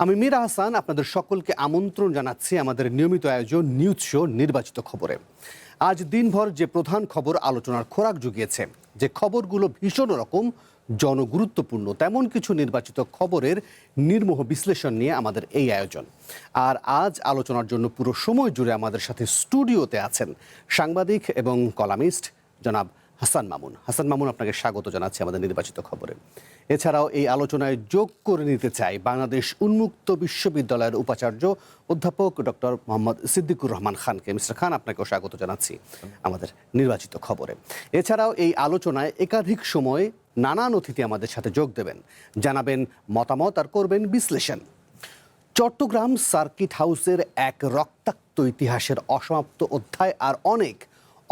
আমি মীর আহসান আপনাদের সকলকে আমন্ত্রণ জানাচ্ছি আমাদের নিয়মিত আয়োজন নিউজ শো নির্বাচিত খবরে। আজ দিনভর যে প্রধান খবর আলোচনার খোরাক জুগিয়েছে, যে খবরগুলো ভীষণ রকম জনগুরুত্বপূর্ণ, তেমন কিছু নির্বাচিত খবরের নির্মোহ বিশ্লেষণ নিয়ে আমাদের এই আয়োজন। আর আজ আলোচনার জন্য পুরো সময় জুড়ে আমাদের সাথে স্টুডিওতে আছেন সাংবাদিক এবং কলামিস্ট জনাব হাসান মামুন। হাসান মামুন, আপনাকে স্বাগত জানাচ্ছি আমাদের নির্বাচিত খবরে। এছাড়াও এই আলোচনায় যোগ করে নিতে চাই বাংলাদেশ উন্মুক্ত বিশ্ববিদ্যালয়ের উপাচার্য অধ্যাপক ডক্টর মোহাম্মদ সিদ্দিকুর রহমান খানকে। মিস্টার খান, আপনাকেও স্বাগত জানাচ্ছি আমাদের নির্বাচিত খবরে। এছাড়াও এই আলোচনায় একাধিক সময়ে নানান অতিথি আমাদের সাথে যোগ দেবেন, জানাবেন মতামত আর করবেন বিশ্লেষণ। চট্টগ্রাম সার্কিট হাউসের এক রক্তাক্ত ইতিহাসের অসমাপ্ত অধ্যায় আর অনেক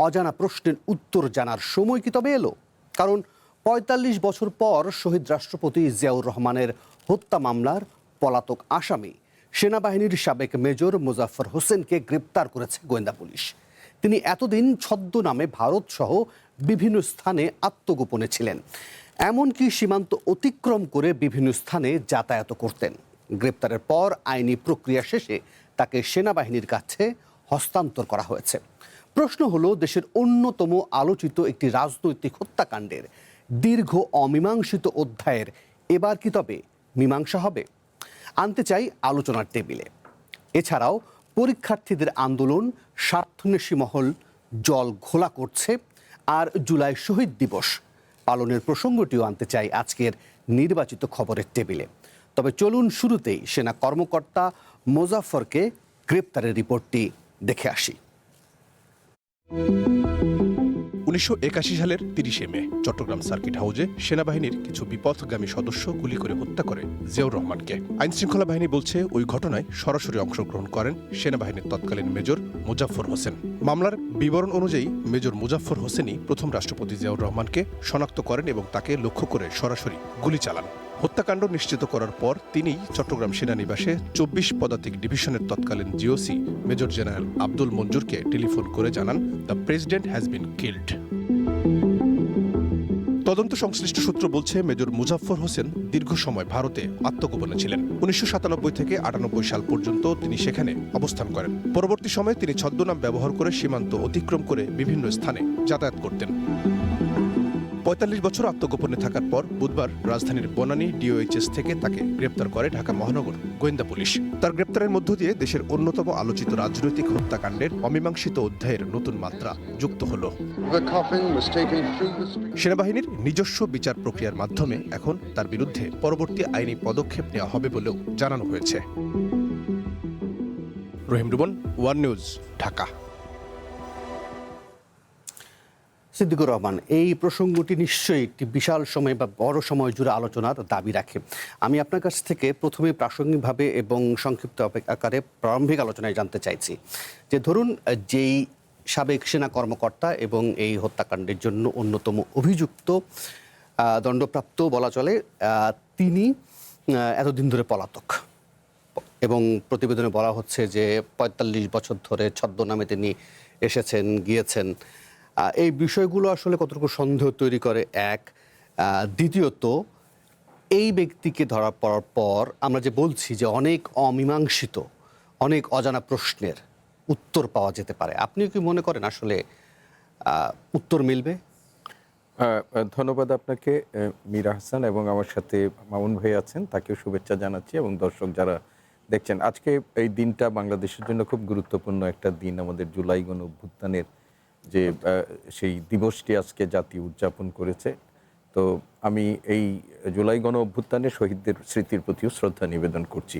অজানা প্রশ্নের উত্তর জানার সময় কি তবে এলো? কারণ ৪৫ বছর পর শহীদ রাষ্ট্রপতি জিয়াউর রহমানের হত্যা মামলার পলাতক আসামি সেনাবাহিনীর সাবেক মেজর মোজাফফর হোসেনকে গ্রেপ্তার করেছে গোয়েন্দা পুলিশ। তিনি এতদিন ছদ্মনামে ভারত সহ বিভিন্ন স্থানে আত্মগোপনে ছিলেন, এমনকি সীমান্ত অতিক্রম করে বিভিন্ন স্থানে যাতায়াত করতেন। গ্রেপ্তারের পর আইনি প্রক্রিয়া শেষে তাকে সেনাবাহিনীর কাছে হস্তান্তর করা হয়েছে। প্রশ্ন হলো, দেশের অন্যতম আলোচিত একটি রাজনৈতিক হত্যাকাণ্ডের দীর্ঘ অমীমাংসিত অধ্যায়ের এবার কি তবে মীমাংসা হবে? আনতে চাই আলোচনার টেবিলে। এছাড়াও পরীক্ষার্থীদের আন্দোলন স্বার্থন্বেষী মহল জল ঘোলা করছে, আর জুলাই শহীদ দিবস পালনের প্রসঙ্গটিও আনতে চাই আজকের নির্বাচিত খবরের টেবিলে। তবে চলুন শুরুতেই সেনা কর্মকর্তা মোজাফফরকে গ্রেপ্তারের রিপোর্টটি দেখে আসি। ১৯৮১ সালের ৩০শে মে চট্টগ্রাম সার্কিট হাউসে সেনাবাহিনীর কিছু বিপথগামী সদস্য গুলি করে হত্যা করে জিয়াউর রহমানকে। আইনশৃঙ্খলা বাহিনী বলছে ওই ঘটনায় সরাসরি অংশগ্রহণ করেন সেনাবাহিনীর তৎকালীন মেজর মোজাফফর হোসেন। মামলার বিবরণ অনুযায়ী মেজর মোজাফফর হোসেনই প্রথম রাষ্ট্রপতি জিয়াউর রহমানকে শনাক্ত করেন এবং তাকে লক্ষ্য করে সরাসরি গুলি চালান। হত্যাকাণ্ড নিশ্চিত করার পর তিনি চট্টগ্রাম সেনানিবাসে ২৪ পদাতিক ডিভিশনের তৎকালীন জিওসি মেজর জেনারেল আব্দুল মঞ্জুরকে টেলিফোন করে জানান, the president has been killed. তদন্ত সংশ্লিষ্ট সূত্র বলছে, মেজর মুজাফফর হোসেন দীর্ঘ সময় ভারতে আত্মগোপনে ছিলেন। ১৯৯৭ থেকে ৯৮ সাল পর্যন্ত তিনি সেখানে অবস্থান করেন। পরবর্তী সময়ে তিনি ছদ্মনাম ব্যবহার করে সীমান্ত অতিক্রম করে বিভিন্ন স্থানে যাতায়াত করতেন। ৪৫ বছর আত্মগোপনে থাকার পর বুধবার রাজধানীর বনানী ডিওএইচএস থেকে তাকে গ্রেপ্তার করে ঢাকা মহানগর গোয়েন্দা পুলিশ। তার গ্রেপ্তারের মধ্য দিয়ে দেশের অন্যতম আলোচিত রাজনৈতিক হত্যাকাণ্ডের অমীমাংসিত অধ্যায়ের নতুন মাত্রা যুক্ত হল। সেনাবাহিনীর নিজস্ব বিচার প্রক্রিয়ার মাধ্যমে এখন তার বিরুদ্ধে পরবর্তী আইনি পদক্ষেপ নেওয়া হবে বলেও জানানো হয়েছে। রহিম রুবন, ওয়ান নিউজ, ঢাকা। সিদ্দিকুর রহমান, এই প্রসঙ্গটি নিশ্চয়ই একটি বিশাল সময় বা বড় সময় জুড়ে আলোচনার দাবি রাখে। আমি আপনার কাছ থেকে প্রথমে প্রাসঙ্গিকভাবে এবং সংক্ষিপ্ত আকারে প্রারম্ভিক আলোচনায় জানতে চাইছি যে, ধরুন যেই সাবেক সেনা কর্মকর্তা এবং এই হত্যাকাণ্ডের জন্য অন্যতম অভিযুক্ত, দণ্ডপ্রাপ্ত বলা চলে, তিনি এতদিন ধরে পলাতক এবং প্রতিবেদনে বলা হচ্ছে যে ৪৫ বছর ধরে ছদ্মনামে তিনি এসেছেন গিয়েছেন। এই বিষয়গুলো আসলে কতটুকু সন্দেহ তৈরি করে, এক। দ্বিতীয়ত, এই ব্যক্তিকে ধরা পড়ার পর আমরা যে বলছি যে অনেক অমীমাংসিত, অনেক অজানা প্রশ্নের উত্তর পাওয়া যেতে পারে, আপনি কি মনে করেন আসলে উত্তর মিলবে? ধন্যবাদ আপনাকে মীর আহসান, এবং আমার সাথে মামুন ভাই আছেন, তাকেও শুভেচ্ছা জানাচ্ছি, এবং দর্শক যারা দেখছেন। আজকে এই দিনটা বাংলাদেশের জন্য খুব গুরুত্বপূর্ণ একটা দিন। আমাদের জুলাই গণ অভ্যুত্থানের যে সেই দিবসটি আজকে জাতি উদযাপন করেছে। তো আমি এই জুলাই গণ অভ্যুত্থানের শহীদদের স্মৃতির প্রতিও শ্রদ্ধা নিবেদন করছি।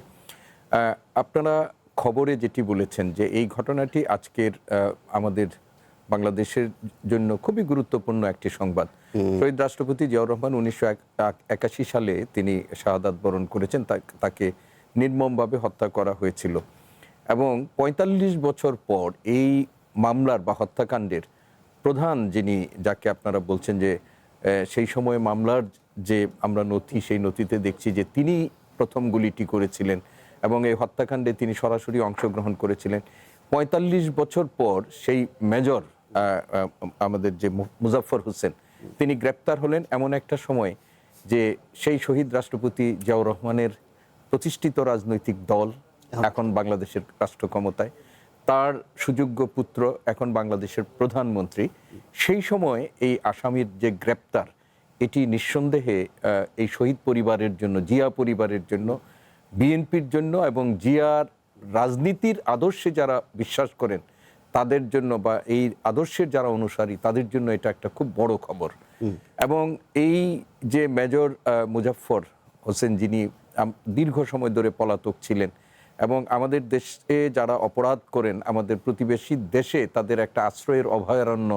আপনারা খবরে যেটি বলেছেন যে এই ঘটনাটি আজকের আমাদের বাংলাদেশের জন্য খুবই গুরুত্বপূর্ণ একটি সংবাদ। শহীদ রাষ্ট্রপতি জিয়াউর রহমান ১৯৮১ সালে তিনি শাহাদাত বরণ করেছেন, তাকে নির্মমভাবে হত্যা করা হয়েছিল, এবং ৪৫ বছর পর এই মামলার বা হত্যাকাণ্ডের প্রধান যিনি, যাকে আপনারা বলছেন যে সেই সময় মামলার যে আমরা নথি, সেই নথিতে দেখছি যে তিনি প্রথম গুলিটি করেছিলেন এবং এই হত্যাকাণ্ডে তিনি সরাসরি অংশগ্রহণ করেছিলেন। ৪৫ বছর পর সেই মেজর আমাদের যে মুজাফফর হোসেন, তিনি গ্রেপ্তার হলেন এমন একটা সময় যে সেই শহীদ রাষ্ট্রপতি জিয়াউর রহমানের প্রতিষ্ঠিত রাজনৈতিক দল এখন বাংলাদেশের রাষ্ট্র ক্ষমতায়, তার সুযোগ্য পুত্র এখন বাংলাদেশের প্রধানমন্ত্রী। সেই সময় এই আসামির যে গ্রেপ্তার, এটি নিঃসন্দেহে এই শহীদ পরিবারের জন্য, জিয়া পরিবারের জন্য, বিএনপির জন্য এবং জিয়ার রাজনীতির আদর্শে যারা বিশ্বাস করেন তাদের জন্য, বা এই আদর্শের যারা অনুসারী তাদের জন্য এটা একটা খুব বড় খবর। এবং এই যে মেজর মুজাফফর হোসেন, যিনি দীর্ঘ সময় ধরে পলাতক ছিলেন, এবং আমাদের দেশে যারা অপরাধ করেন, আমাদের প্রতিবেশী দেশে তাদের একটা আশ্রয়ের অভয়ারণ্য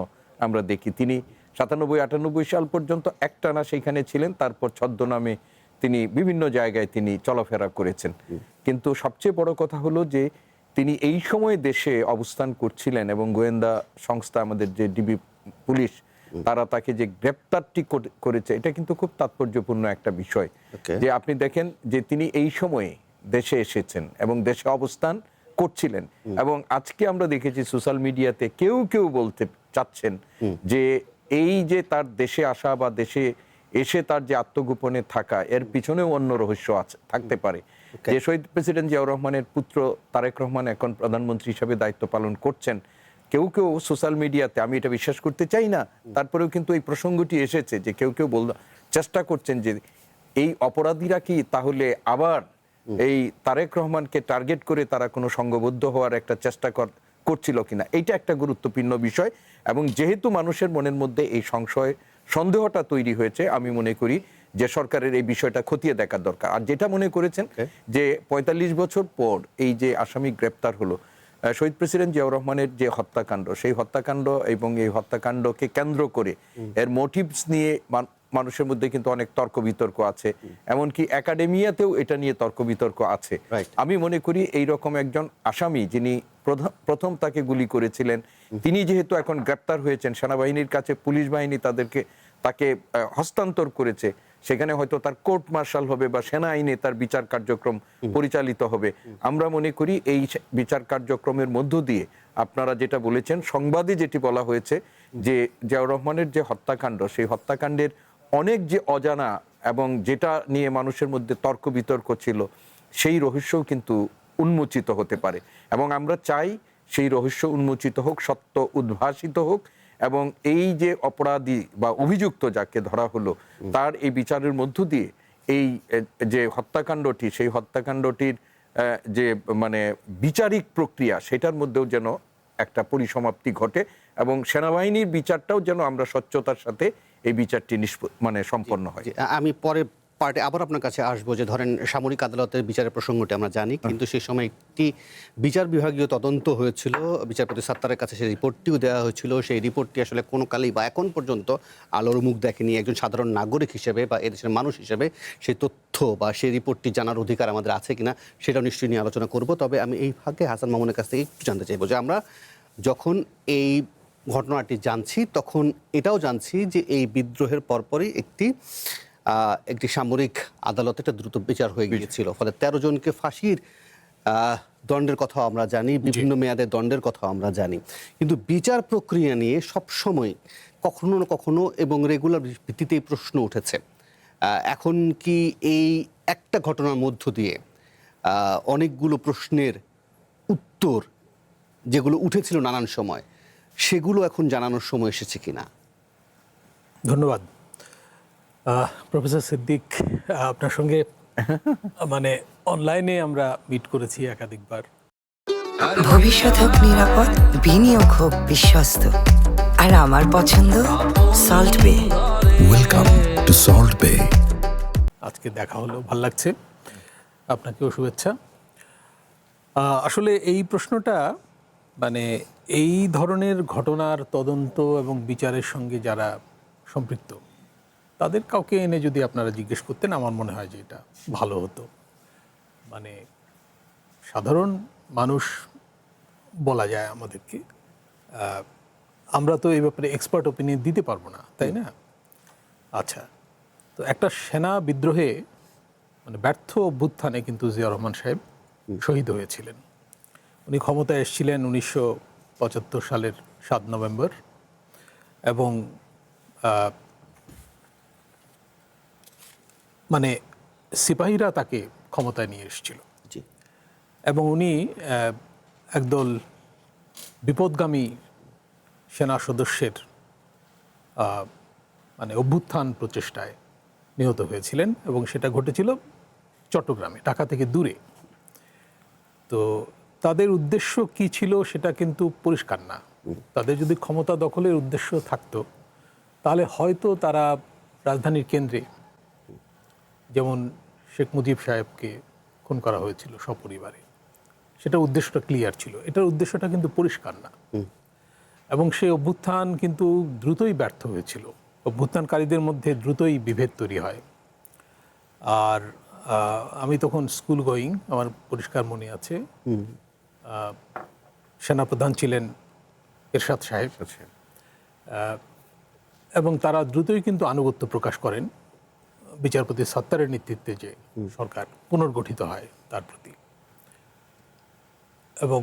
আমরা দেখি। তিনি 97-98 সাল পর্যন্ত একটানা সেইখানে ছিলেন, তারপর ছদ্মনামে তিনি বিভিন্ন জায়গায় তিনি চলাফেরা করেছেন। কিন্তু সবচেয়ে বড় কথা হলো যে তিনি এই সময় দেশে অবস্থান করছিলেন এবং গোয়েন্দা সংস্থা, আমাদের যে ডিবি পুলিশ, তারা তাকে যে গ্রেপ্তারটি করেছে, এটা কিন্তু খুব তাৎপর্যপূর্ণ একটা বিষয়। যে আপনি দেখেন যে তিনি এই সময়ে দেশে এসেছেন এবং দেশে অবস্থান করছিলেন। এবং আজকে আমরা দেখেছি সোশ্যাল মিডিয়াতে কেউ কেউ বলতে চাচ্ছেন যে এই যে তার দেশে আসা বা দেশে এসে তার যে আত্মগোপনে থাকা, এর পিছনেও অন্য রহস্য আছে, থাকতে পারে। যে শহীদ প্রেসিডেন্ট জিয়াউর রহমানের পুত্র তারেক রহমান এখন প্রধানমন্ত্রী হিসেবে দায়িত্ব পালন করছেন, কেউ কেউ সোশ্যাল মিডিয়াতে, আমি এটা বিশ্বাস করতে চাই না, তারপরেও কিন্তু এই প্রসঙ্গটি এসেছে যে কেউ কেউ চেষ্টা করছেন যে এই অপরাধীরা কি তাহলে আবার এই তারেক রহমানকে টার্গেট করে তারা কোনো সংঘবদ্ধ হওয়ার একটা চেষ্টা করছিল কিনা। এইটা একটা গুরুত্বপূর্ণ বিষয়। এবং যেহেতু মানুষের মনের মধ্যে এই সন্দেহটা তৈরি হয়েছে, আমি মনে করি যে সরকারের এই বিষয়টা খতিয়ে দেখার দরকার। আর যেটা মনে করেছেন যে 45 বছর পর এই যে আসামি গ্রেপ্তার হলো, শহীদ প্রেসিডেন্ট জিয়াউর রহমানের যে হত্যাকাণ্ড, সেই হত্যাকাণ্ড এবং এই হত্যাকাণ্ডকে কেন্দ্র করে এর মোটিভস নিয়ে মানুষের মধ্যে কিন্তু অনেক তর্ক বিতর্ক আছে, এমনকি একাডেমিয়াতেও এটা নিয়ে তর্ক বিতর্ক আছে। আমি মনে করি এই রকম একজন আসামি, যিনি প্রথম তাকে গুলি করেছিলেন, তিনি যেহেতু এখন গ্রেপ্তার হয়েছেন, সেনাবাহিনীর কাছে পুলিশ বাহিনী তাকে হস্তান্তর করেছে, সেখানে হয়তো তার কোর্ট মার্শাল হবে বা সেনা আইনে তার বিচার কার্যক্রম পরিচালিত হবে। আমরা মনে করি এই বিচার কার্যক্রমের মধ্য দিয়ে, আপনারা যেটা বলেছেন, সংবাদে যেটি বলা হয়েছে যে জিয়াউর রহমানের যে হত্যাকাণ্ড, সেই হত্যাকাণ্ডের অনেক যে অজানা এবং যেটা নিয়ে মানুষের মধ্যে তর্ক বিতর্ক ছিল, সেই রহস্যও কিন্তু উন্মোচিত হতে পারে। এবং আমরা চাই সেই রহস্য উন্মোচিত হোক, সত্য উদ্ভাসিত হোক, এবং এই যে অপরাধী বা অভিযুক্ত যাকে ধরা হলো, তার এই বিচারের মধ্য দিয়ে এই যে হত্যাকাণ্ডটি, সেই হত্যাকাণ্ডটির যে মানে বিচারিক প্রক্রিয়া, সেটার মধ্যেও যেন একটা পরিসমাপ্তি ঘটে, এবং সেনাবাহিনীর বিচারটাও যেন আমরা স্বচ্ছতার সাথে এই বিচারটি সম্পন্ন হয়। আমি পরে পার্টে আবার আপনার কাছে আসবো, যে ধরেন সামরিক আদালতের বিচারের প্রসঙ্গটি আমরা জানি, কিন্তু সেই সময় একটি বিচার বিভাগীয় তদন্ত হয়েছিল, বিচারপতি সাত্তারের কাছে সেই রিপোর্টটিও দেওয়া হয়েছিল। সেই রিপোর্টটি আসলে কোনো কালেই বা এখন পর্যন্ত আলোর মুখ দেখেনি। একজন সাধারণ নাগরিক হিসেবে বা এদেশের মানুষ হিসেবে সেই তথ্য বা সেই রিপোর্টটি জানার অধিকার আমাদের আছে কিনা, সেটাও নিশ্চয়ই নিয়ে আলোচনা করব। তবে আমি এই ভাগে হাসান মামুনের কাছ থেকে একটু জানতে চাইবো যে আমরা যখন এই ঘটনাটি জানছি, তখন এটাও জানছি যে এই বিদ্রোহের পরপরই একটি সামরিক আদালতে একটা দ্রুত বিচার হয়ে গিয়েছিল, ফলে 13 জনকে ফাঁসির দণ্ডের কথাও আমরা জানি, বিভিন্ন মেয়াদের দণ্ডের কথাও আমরা জানি। কিন্তু বিচার প্রক্রিয়া নিয়ে সবসময় কখনো না কখনো এবং রেগুলার ভিত্তিতেই প্রশ্ন উঠেছে। এখন কি এই একটা ঘটনার মধ্য দিয়ে অনেকগুলো প্রশ্নের উত্তর যেগুলো উঠেছিল নানান সময়, সেগুলো এখন জানানোর সময় এসেছে কিনা? ধন্যবাদ প্রফেসর সিদ্দিক। আপনার সঙ্গে অনলাইনে আমরা মিট করেছি একাধিকবার। ভবিষ্যৎ হোক নিরাপদ, বিনিয়োগ হোক বিশ্বস্ত, আর আমার পছন্দ সল্ট বে। ওয়েলকাম টু সল্ট বে। আজকে দেখা হলো, ভাল লাগছে। আপনাকেও শুভেচ্ছা। আসলে এই প্রশ্নটা এই ধরনের ঘটনার তদন্ত এবং বিচারের সঙ্গে যারা সম্পৃক্ত, তাদের কাউকে এনে যদি আপনারা জিজ্ঞেস করতেন, আমার মনে হয় যে এটা ভালো হতো। সাধারণ মানুষ বলা যায় আমাদেরকে, আমরা তো এই ব্যাপারে এক্সপার্ট ওপিনিয়ন দিতে পারবো না, তাই না? আচ্ছা, তো একটা সেনা বিদ্রোহে ব্যর্থ অভ্যুত্থানে কিন্তু জিয়াউর রহমান সাহেব শহীদ হয়েছিলেন। উনি ক্ষমতায় এসেছিলেন 1975 সালের 7 নভেম্বর, এবং সিপাহীরা তাকে ক্ষমতায় নিয়ে এসেছিল জি। এবং উনি একদল বিপদগামী সেনা সদস্যের মানে অভ্যুত্থান প্রচেষ্টায় নিহত হয়েছিলেন এবং সেটা ঘটেছিল চট্টগ্রামে, ঢাকা থেকে দূরে। তো তাদের উদ্দেশ্য কি ছিল সেটা কিন্তু পরিষ্কার না। তাদের যদি ক্ষমতা দখলের উদ্দেশ্য থাকতো তাহলে হয়তো তারা রাজধানীর কেন্দ্রে, যেমন শেখ মুজিব সাহেবকে খুন করা হয়েছিল সপরিবারে, সেটা উদ্দেশ্যটা ক্লিয়ার ছিল। এটার উদ্দেশ্যটা কিন্তু পরিষ্কার না এবং সেই অভ্যুত্থান কিন্তু দ্রুতই ব্যর্থ হয়েছিল। অভ্যুত্থানকারীদের মধ্যে দ্রুতই বিভেদ তৈরি হয়। আর আমি তখন স্কুল গোয়িং, আমার পরিষ্কার মনে আছে। সেনাপ্রধান ছিলেন এরশাদ সাহেব এবং তারা দ্রুতই কিন্তু আনুগত্য প্রকাশ করেন বিচারপতি সত্তারের নেতৃত্বে যে সরকার পুনর্গঠিত হয় তার প্রতি। এবং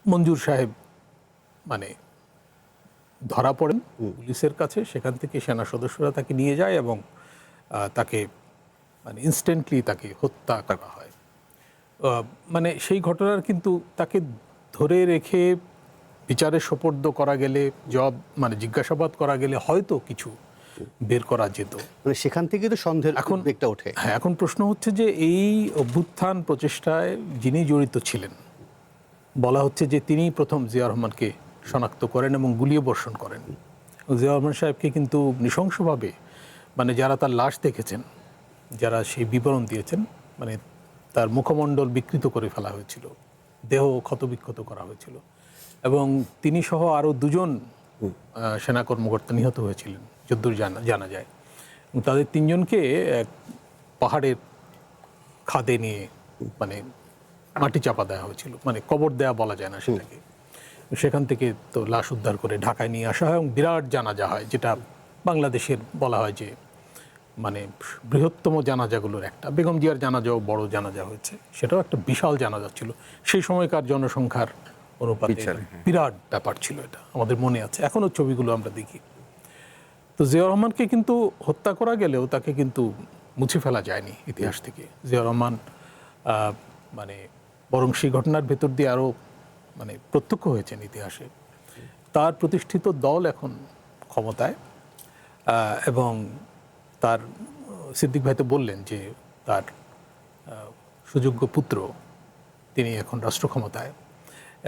মঞ্জুর সাহেব মানে ধরা পড়েন পুলিশের কাছে, সেখান থেকে সেনা সদস্যরা তাকে নিয়ে যায় এবং তাকে মানে ইনস্ট্যান্টলি তাকে হত্যা করা হয়। মানে সেই ঘটনার কিন্তু তাকে ধরে রেখে বিচারে সোপর্দ করা গেলে, মানে জিজ্ঞাসাবাদ করা গেলে হয়তো কিছু বের করা যেত। মানে সেখান থেকে তো সন্দেহের এখন দিকটা ওঠে। হ্যাঁ, এখন প্রশ্ন হচ্ছে যে এই অভ্যুত্থান প্রচেষ্টায় যিনি জড়িত ছিলেন, বলা হচ্ছে যে তিনি প্রথম জিয়া রহমানকে শনাক্ত করেন এবং গুলিয়ে বর্ষণ করেন। জিয়া রহমান সাহেবকে কিন্তু নৃশংসভাবে, মানে যারা তার লাশ দেখেছেন, যারা সেই বিবরণ দিয়েছেন, মানে তার মুখমণ্ডল বিকৃত করে ফেলা হয়েছিল, দেহ ক্ষতবিক্ষত করা হয়েছিল এবং তিনি সহ আরও দুজন সেনা কর্মকর্তা নিহত হয়েছিলেন যদ্দূর জানা যায়। এবং তাদের তিনজনকে এক পাহাড়ের খাদে নিয়ে মানে মাটি চাপা দেওয়া হয়েছিল, মানে কবর দেয়া বলা যায় না সেটাকে। সেখান থেকে তো লাশ উদ্ধার করে ঢাকায় নিয়ে আসা হয় এবং বিরাট জানাজা হয়, যেটা বাংলাদেশের বলা হয় যে মানে বৃহত্তম জানাজাগুলোর একটা। বেগম জিয়ার জানাজাও বড় জানাজা হয়েছে, সেটাও একটা বিশাল জানাজা ছিল। সেই সময়কার জনসংখ্যার অনুপাতে বিরাট ব্যাপার ছিল, এটা আমাদের মনে আছে, এখনও ছবিগুলো আমরা দেখি। তো জিয়া রহমানকে কিন্তু হত্যা করা গেলেও তাকে কিন্তু মুছে ফেলা যায়নি ইতিহাস থেকে। জিয়া রহমান মানে বরং সেই ঘটনার ভেতর দিয়ে আরও মানে প্রত্যক্ষ হয়েছেন ইতিহাসে। তার প্রতিষ্ঠিত দল এখন ক্ষমতায় এবং তার সিদ্দিক ভাই তো বললেন যে তার সুযোগ্য পুত্র তিনি এখন রাষ্ট্র ক্ষমতায়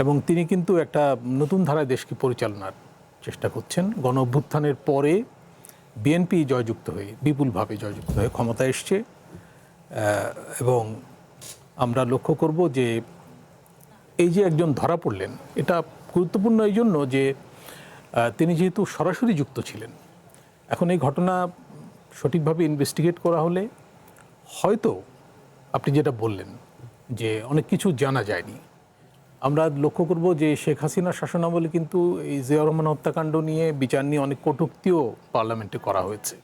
এবং তিনি কিন্তু একটা নতুন ধারায় দেশকে পরিচালনার চেষ্টা করছেন। গণ অভ্যুত্থানের পরে বিএনপি জয়যুক্ত হয়ে, বিপুলভাবে জয়যুক্ত হয়ে ক্ষমতায় এসছে এবং আমরা লক্ষ্য করব যে এই যে একজন ধরা পড়লেন, এটা গুরুত্বপূর্ণ এই জন্য যে তিনি যেহেতু সরাসরি যুক্ত ছিলেন। এখন এই ঘটনা সঠিকভাবে ইনভেস্টিগেট করা হলে হয়তো আপনি যেটা বললেন যে অনেক কিছু জানা যায়নি। আমরা লক্ষ্য করব যে শেখ হাসিনার শাসনামলে কিন্তু এই জিয়া রহমান হত্যাকাণ্ড নিয়ে বিচার নিয়ে অনেক কটূক্তিও পার্লামেন্টে করা হয়েছে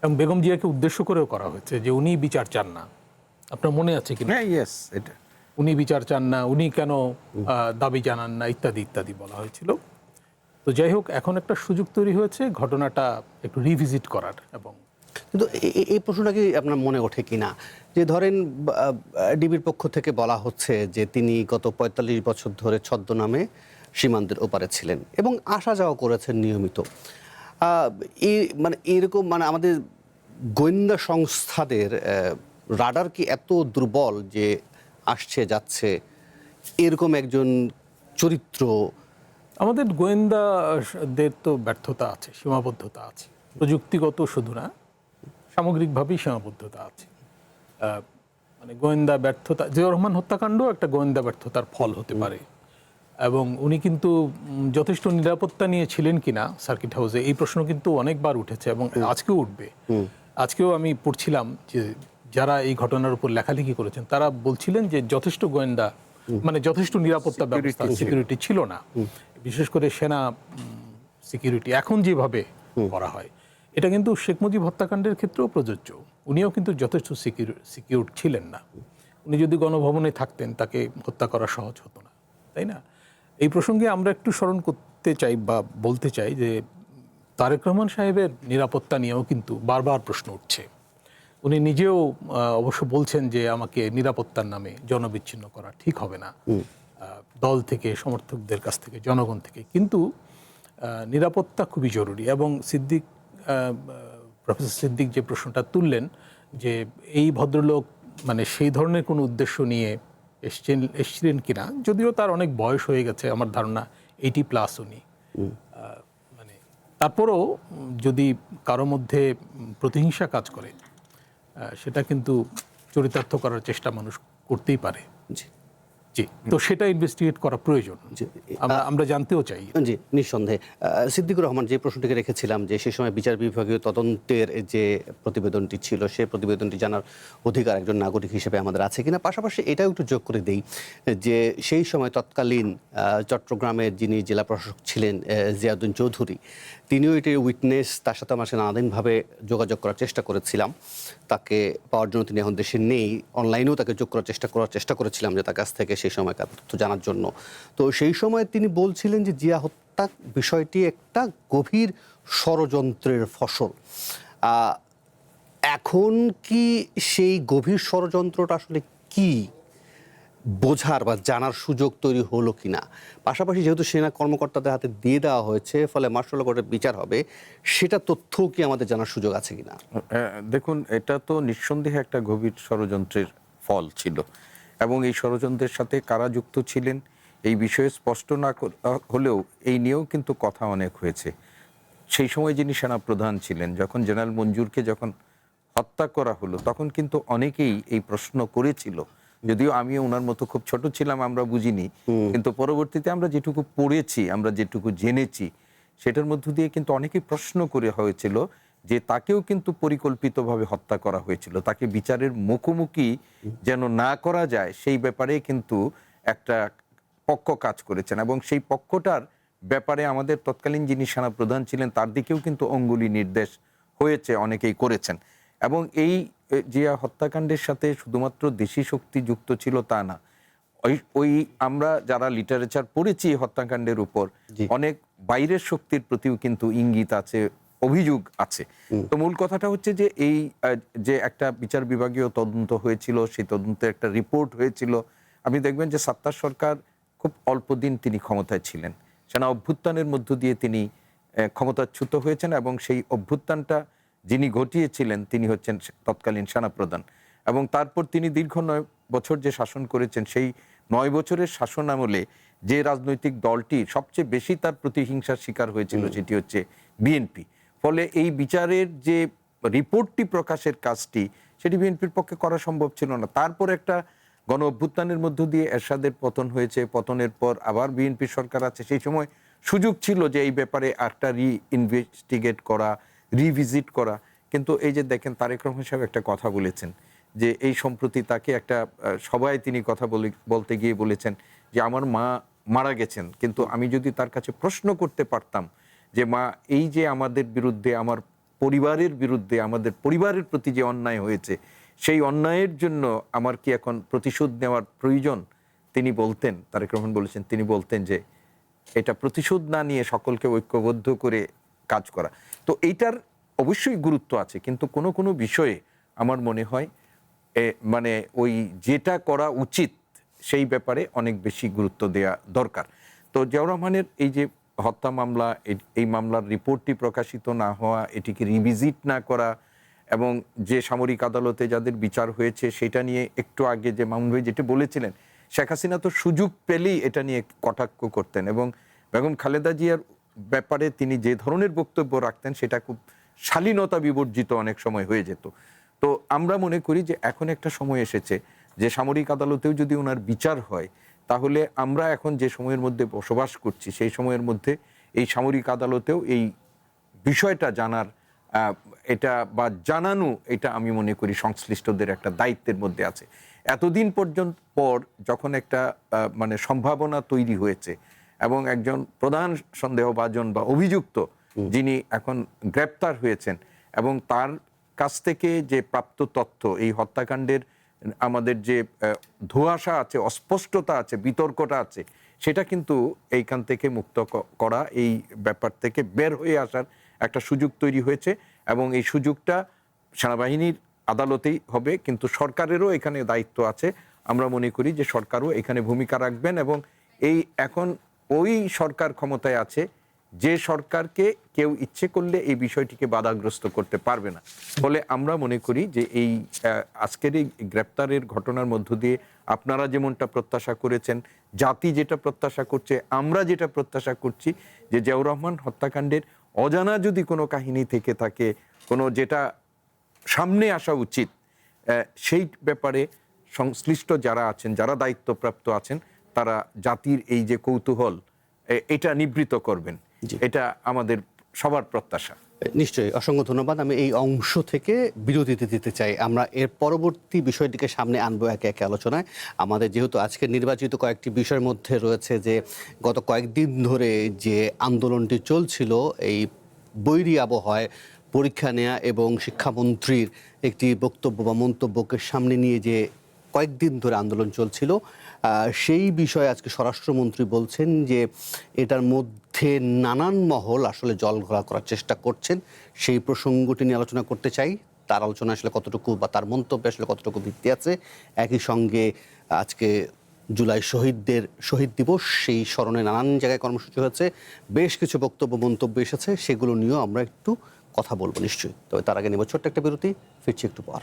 এবং বেগম জিয়াকে উদ্দেশ্য করেও করা হয়েছে যে উনি বিচার চান না। আপনার মনে আছে কি? হ্যাঁ, ইয়েস, এটা উনি বিচার চান না, উনি কেন দাবি জানান না, ইত্যাদি ইত্যাদি বলা হয়েছিল। তো যাই হোক, এখন একটা সুযোগ তৈরি হয়েছে ঘটনাটা একটু রিভিজিট করার। এবং কিন্তু এই প্রশ্নটা কি আপনার মনে ওঠে কি না, যে ধরেন ডিবির পক্ষ থেকে বলা হচ্ছে যে তিনি গত ৪৫ বছর ধরে ছদ্মনামে সীমান্তের ওপারে ছিলেন এবং আসা যাওয়া করেছেন নিয়মিত। মানে এরকম মানে আমাদের গোয়েন্দা সংস্থাদের রাডার কি এত দুর্বল যে আসছে যাচ্ছে এরকম একজন চরিত্র? আমাদের গোয়েন্দাদের তো ব্যর্থতা আছে, সীমাবদ্ধতা আছে, প্রযুক্তিগত শুধু না, সামগ্রিকভাবেই সীমাবদ্ধতা আছে। মানে গোয়েন্দা ব্যর্থতা, জিয়া রহমান হত্যাকাণ্ড একটা গোয়েন্দা ব্যর্থতার ফল হতে পারে এবং উনি কিন্তু যথেষ্ট নিরাপত্তা নিয়ে ছিলেন কিনা সার্কিট হাউসে, এই প্রশ্ন কিন্তু অনেকবার উঠেছে এবং আজকেও উঠবে। আজকেও আমি পড়ছিলাম যে যারা এই ঘটনার উপর লেখালেখি করেছেন তারা বলছিলেন যে যথেষ্ট গোয়েন্দা, মানে যথেষ্ট নিরাপত্তা ব্যবস্থা, সিকিউরিটি ছিল না, বিশেষ করে সেনা সিকিউরিটি এখন যেভাবে করা হয়। এটা কিন্তু শেখ মুজিব হত্যাকাণ্ডের ক্ষেত্রেও প্রযোজ্য। উনিও কিন্তু যথেষ্ট সিকিউর ছিলেন না। উনি যদি গণভবনে থাকতেন তাকে হত্যা করা সহজ হতো না, তাই না? এই প্রসঙ্গে আমরা একটু স্মরণ করতে চাই বা বলতে চাই যে তারেক রহমান সাহেবের নিরাপত্তা নিয়েও কিন্তু বারবার প্রশ্ন উঠছে উনি নিজেও অবশ্য বলছেন যে আমাকে নিরাপত্তার নামে জনবিচ্ছিন্ন করা ঠিক হবে না দল থেকে, সমর্থকদের কাছ থেকে, জনগণ থেকে। কিন্তু নিরাপত্তা খুবই জরুরি। এবং প্রফেসর সিদ্দিক যে প্রশ্নটা তুললেন যে এই ভদ্রলোক মানে সেই ধরনের কোনো উদ্দেশ্য নিয়ে এসছিলেন কিনা, যদিও তার অনেক বয়স হয়ে গেছে, আমার ধারণা 80+ উনি। মানে তারপরও যদি কারো মধ্যে প্রতিহিংসা কাজ করে সেটা কিন্তু চরিতার্থ করার চেষ্টা মানুষ করতেই পারে। জি জি, তো সেটা ইনভেস্টিগেট করা প্রয়োজন, আমরা জানতেও চাই। জি, নিঃসন্দেহে। সিদ্দিকুর রহমান, যে প্রশ্নটিকে রেখেছিলাম যে সেই সময় বিচার বিভাগীয় তদন্তের যে প্রতিবেদনটি ছিল, সেই প্রতিবেদনটি জানার অধিকার একজন নাগরিক হিসেবে আমাদের আছে কিনা, পাশাপাশি এটাও একটু যোগ করে দেই যে সেই সময় তৎকালীন চট্টগ্রামের যিনি জেলা প্রশাসক ছিলেন জিয়াউদ্দিন চৌধুরী, তিনিও এটির উইটনেস। তার সাথে আমার নানাদিনভাবে যোগাযোগ করার চেষ্টা করেছিলাম, তাকে পাওয়ার জন্য। তিনি এখন দেশে নেই, অনলাইনেও তাকে যোগ করার চেষ্টা করেছিলাম যে তার কাছ থেকে সেই সময়কার তথ্য জানার জন্য। তো সেই সময় তিনি বলছিলেন যে জিয়া হত্যা বিষয়টি একটা গভীর ষড়যন্ত্রের ফসল। এখন কি সেই গভীর ষড়যন্ত্রটা আসলে কি বোঝার বা জানার সুযোগ তৈরি হলো কিনা? পাশাপাশি যেহেতু সেনা কর্মকর্তাদের হাতে দিয়ে দেওয়া হয়েছে, ফলে মার্শাল কোর্টের বিচার হবে, সেটা তথ্যও কি আমাদের জানার সুযোগ আছে কিনা? দেখুন, এটা তো নিঃসন্দেহে একটা গভীর ষড়যন্ত্রের ফল ছিল, এবং এই ষড়যন্ত্রের সাথে কারা যুক্ত ছিলেন এই বিষয়ে স্পষ্ট না হলেও এই নিয়েও কিন্তু কথা অনেক হয়েছে। সেই সময় যিনি সেনাপ্রধান ছিলেন, যখন জেনারেল মঞ্জুরকে যখন হত্যা করা হলো, তখন কিন্তু অনেকেই এই প্রশ্ন করেছিল, যদিও আমি ওনার মতো খুব ছোট ছিলাম, আমরা বুঝিনি, কিন্তু পরবর্তীতে আমরা যেটুকু পড়েছি, আমরা যেটুকু জেনেছি, সেটার মধ্য দিয়ে কিন্তু অনেকেই প্রশ্ন করে হয়েছিল যে তাকেও কিন্তু পরিকল্পিতভাবে হত্যা করা হয়েছিল, তাকে বিচারের মুখোমুখি যেন না করা যায় সেই ব্যাপারে কিন্তু একটা পক্ষ কাজ করেছেন, এবং সেই পক্ষটার ব্যাপারে আমাদের তৎকালীন যিনি সেনাপ্রধান ছিলেন তার দিকেও কিন্তু অঙ্গুলি নির্দেশ হয়েছে, অনেকেই করেছেন। এবং এই জিয়া হত্যাকাণ্ডের সাথে শুধুমাত্র দেশি শক্তি যুক্ত ছিল তা না, ওই আমরা যারা লিটারেচার পড়েছি হত্যাকাণ্ডের উপর, অনেক বাইরের শক্তির প্রতিও কিন্তু ইঙ্গিত আছে, অভিযোগ আছে। তো মূল কথাটা হচ্ছে যে এই যে একটা বিচার বিভাগীয় তদন্ত হয়েছিল, সেই তদন্তে একটা রিপোর্ট হয়েছিল। আপনি দেখবেন যে সাত্তার সরকার খুব অল্প দিন তিনি ক্ষমতায় ছিলেন, সেনা অভ্যুত্থানের মধ্য দিয়ে তিনি ক্ষমতাচ্যুত হয়েছেন, এবং সেই অভ্যুত্থানটা যিনি ঘটিয়েছিলেন তিনি হচ্ছেন তৎকালীন সেনাপ্রধান। এবং তারপর তিনি দীর্ঘ 9 বছর যে শাসন করেছেন, সেই 9 বছরের শাসন আমলে যে রাজনৈতিক দলটি সবচেয়ে বেশি তার প্রতিহিংসার শিকার হয়েছিল সেটি হচ্ছে বিএনপি। ফলে এই বিচারের যে রিপোর্টটি প্রকাশের কাজটি, সেটি বিএনপির পক্ষে করা সম্ভব ছিল না। তারপর একটা গণ অভ্যুত্থানের মধ্য দিয়ে এরশাদের পতন হয়েছে, পতনের পর আবার বিএনপি সরকার আছে, সেই সময় সুযোগ ছিল যে এই ব্যাপারে একটা রিইনভেস্টিগেট করা, রিভিজিট করা। কিন্তু এই যে দেখেন, তারেক রহমান সাহেব একটা কথা বলেছেন যে এই সম্প্রতি তাকে একটা সবাই তিনি কথা বলতে গিয়ে বলেছেন যে আমার মা মারা গেছেন, কিন্তু আমি যদি তার কাছে প্রশ্ন করতে পারতাম যে মা, এই যে আমাদের বিরুদ্ধে, আমার পরিবারের বিরুদ্ধে, আমাদের পরিবারের প্রতি যে অন্যায় হয়েছে, সেই অন্যায়ের জন্য আমার কি এখন প্রতিশোধ নেওয়ার প্রয়োজন, তিনি বলতেন, তারেক রহমান বলেছেন, তিনি বলতেন যে এটা প্রতিশোধ না নিয়ে সকলকে ঐক্যবদ্ধ করে কাজ করা। তো এইটার অবশ্যই গুরুত্ব আছে, কিন্তু কোনো কোনো বিষয়ে আমার মনে হয় মানে ওই যেটা করা উচিত সেই ব্যাপারে অনেক বেশি গুরুত্ব দেওয়া দরকার। তো জিয়াউর রহমানের এই যে হত্যা মামলা, এই মামলার রিপোর্টটি প্রকাশিত না হওয়া, এটিকে রিভিজিট না করা, এবং যে সামরিক আদালতে যাদের বিচার হয়েছে সেটা নিয়ে একটু আগে যে মামুন ভাই যেটা বলেছিলেন, শেখ হাসিনা তো সুযোগ পেলেই এটা নিয়ে কটাক্ষ করতেন, এবং বেগম খালেদা জিয়ার ব্যাপারে তিনি যে ধরনের বক্তব্য রাখতেন সেটা খুব শালীনতা বিবর্জিত অনেক সময় হয়ে যেত। তো আমরা মনে করি যে এখন একটা সময় এসেছে যে সামরিক আদালতেও যদি ওনার বিচার হয়, তাহলে আমরা এখন যে সময়ের মধ্যে বসবাস করছি সেই সময়ের মধ্যে এই সামরিক আদালতেও এই বিষয়টা জানার এটা বা জানানো, এটা আমি মনে করি সংশ্লিষ্টদের একটা দায়িত্বের মধ্যে আছে। এতদিন পর্যন্ত পর যখন একটা মানে সম্ভাবনা তৈরি হয়েছে, এবং একজন প্রধান সন্দেহভাজন বা অভিযুক্ত যিনি এখন গ্রেপ্তার হয়েছেন, এবং তার কাছ থেকে যে প্রাপ্ত তথ্য, এই হত্যাকাণ্ডের আমাদের যে ধোঁয়াশা আছে, অস্পষ্টতা আছে, বিতর্কটা আছে, সেটা কিন্তু এইখান থেকে মুক্ত করা, এই ব্যাপার থেকে বের হয়ে আসার একটা সুযোগ তৈরি হয়েছে। এবং এই সুযোগটা সেনাবাহিনীর আদালতেই হবে, কিন্তু সরকারেরও এখানে দায়িত্ব আছে। আমরা মনে করি যে সরকারও এখানে ভূমিকা রাখবেন, এবং এই এখন ওই সরকার ক্ষমতায় আছে যে সরকারকে কেউ ইচ্ছে করলে এই বিষয়টিকে বাধাগ্রস্ত করতে পারবে না। ফলে আমরা মনে করি যে এই আজকের এই গ্রেপ্তারের ঘটনার মধ্য দিয়ে আপনারা যেমনটা প্রত্যাশা করেছেন, জাতি যেটা প্রত্যাশা করছে, আমরা যেটা প্রত্যাশা করছি, যে জিয়াউর রহমান হত্যাকাণ্ডের অজানা যদি কোনো কাহিনী থেকে থাকে, কোনো যেটা সামনে আসা উচিত, সেই ব্যাপারে সংশ্লিষ্ট যারা আছেন, যারা দায়িত্বপ্রাপ্ত আছেন, তারা জাতির এই যে কৌতূহল এটা নিবৃত করবেন, এটা আমাদের সবার প্রত্যাশা। নিশ্চয়ই, অসংখ্য ধন্যবাদ। আমি এই অংশ থেকে বিরতিতে দিতে চাই। আমরা এর পরবর্তী বিষয়টিকে সামনে আনবো একে একে আলোচনায়। আমাদের যেহেতু আজকে নির্বাচিত কয়েকটি বিষয়ের মধ্যে রয়েছে যে গত কয়েকদিন ধরে যে আন্দোলনটি চলছিল, এই বৈরী আবহাওয়ায় পরীক্ষা নেওয়া এবং শিক্ষামন্ত্রীর একটি বক্তব্য বা মন্তব্যকে সামনে নিয়ে যে কয়েকদিন ধরে আন্দোলন চলছিল, সেই বিষয়ে আজকে স্বরাষ্ট্রমন্ত্রী বলছেন যে এটার মধ্যে নানান মহল আসলে জল ঘোলা করার চেষ্টা করছেন। সেই প্রসঙ্গটি নিয়ে আলোচনা করতে চাই। তার আলোচনা আসলে কতটুকু বা তার মন্তব্যে আসলে কতটুকু ভিত্তি আছে। একই সঙ্গে আজকে জুলাই শহীদ দিবস, সেই স্মরণে নানান জায়গায় কর্মসূচি হয়েছে, বেশ কিছু বক্তব্য মন্তব্য এসেছে, সেগুলো নিয়েও আমরা একটু কথা বলবো নিশ্চয়ই। তবে তার আগে নেব ছোট্ট একটা বিরতি, ফিরছি একটু পর।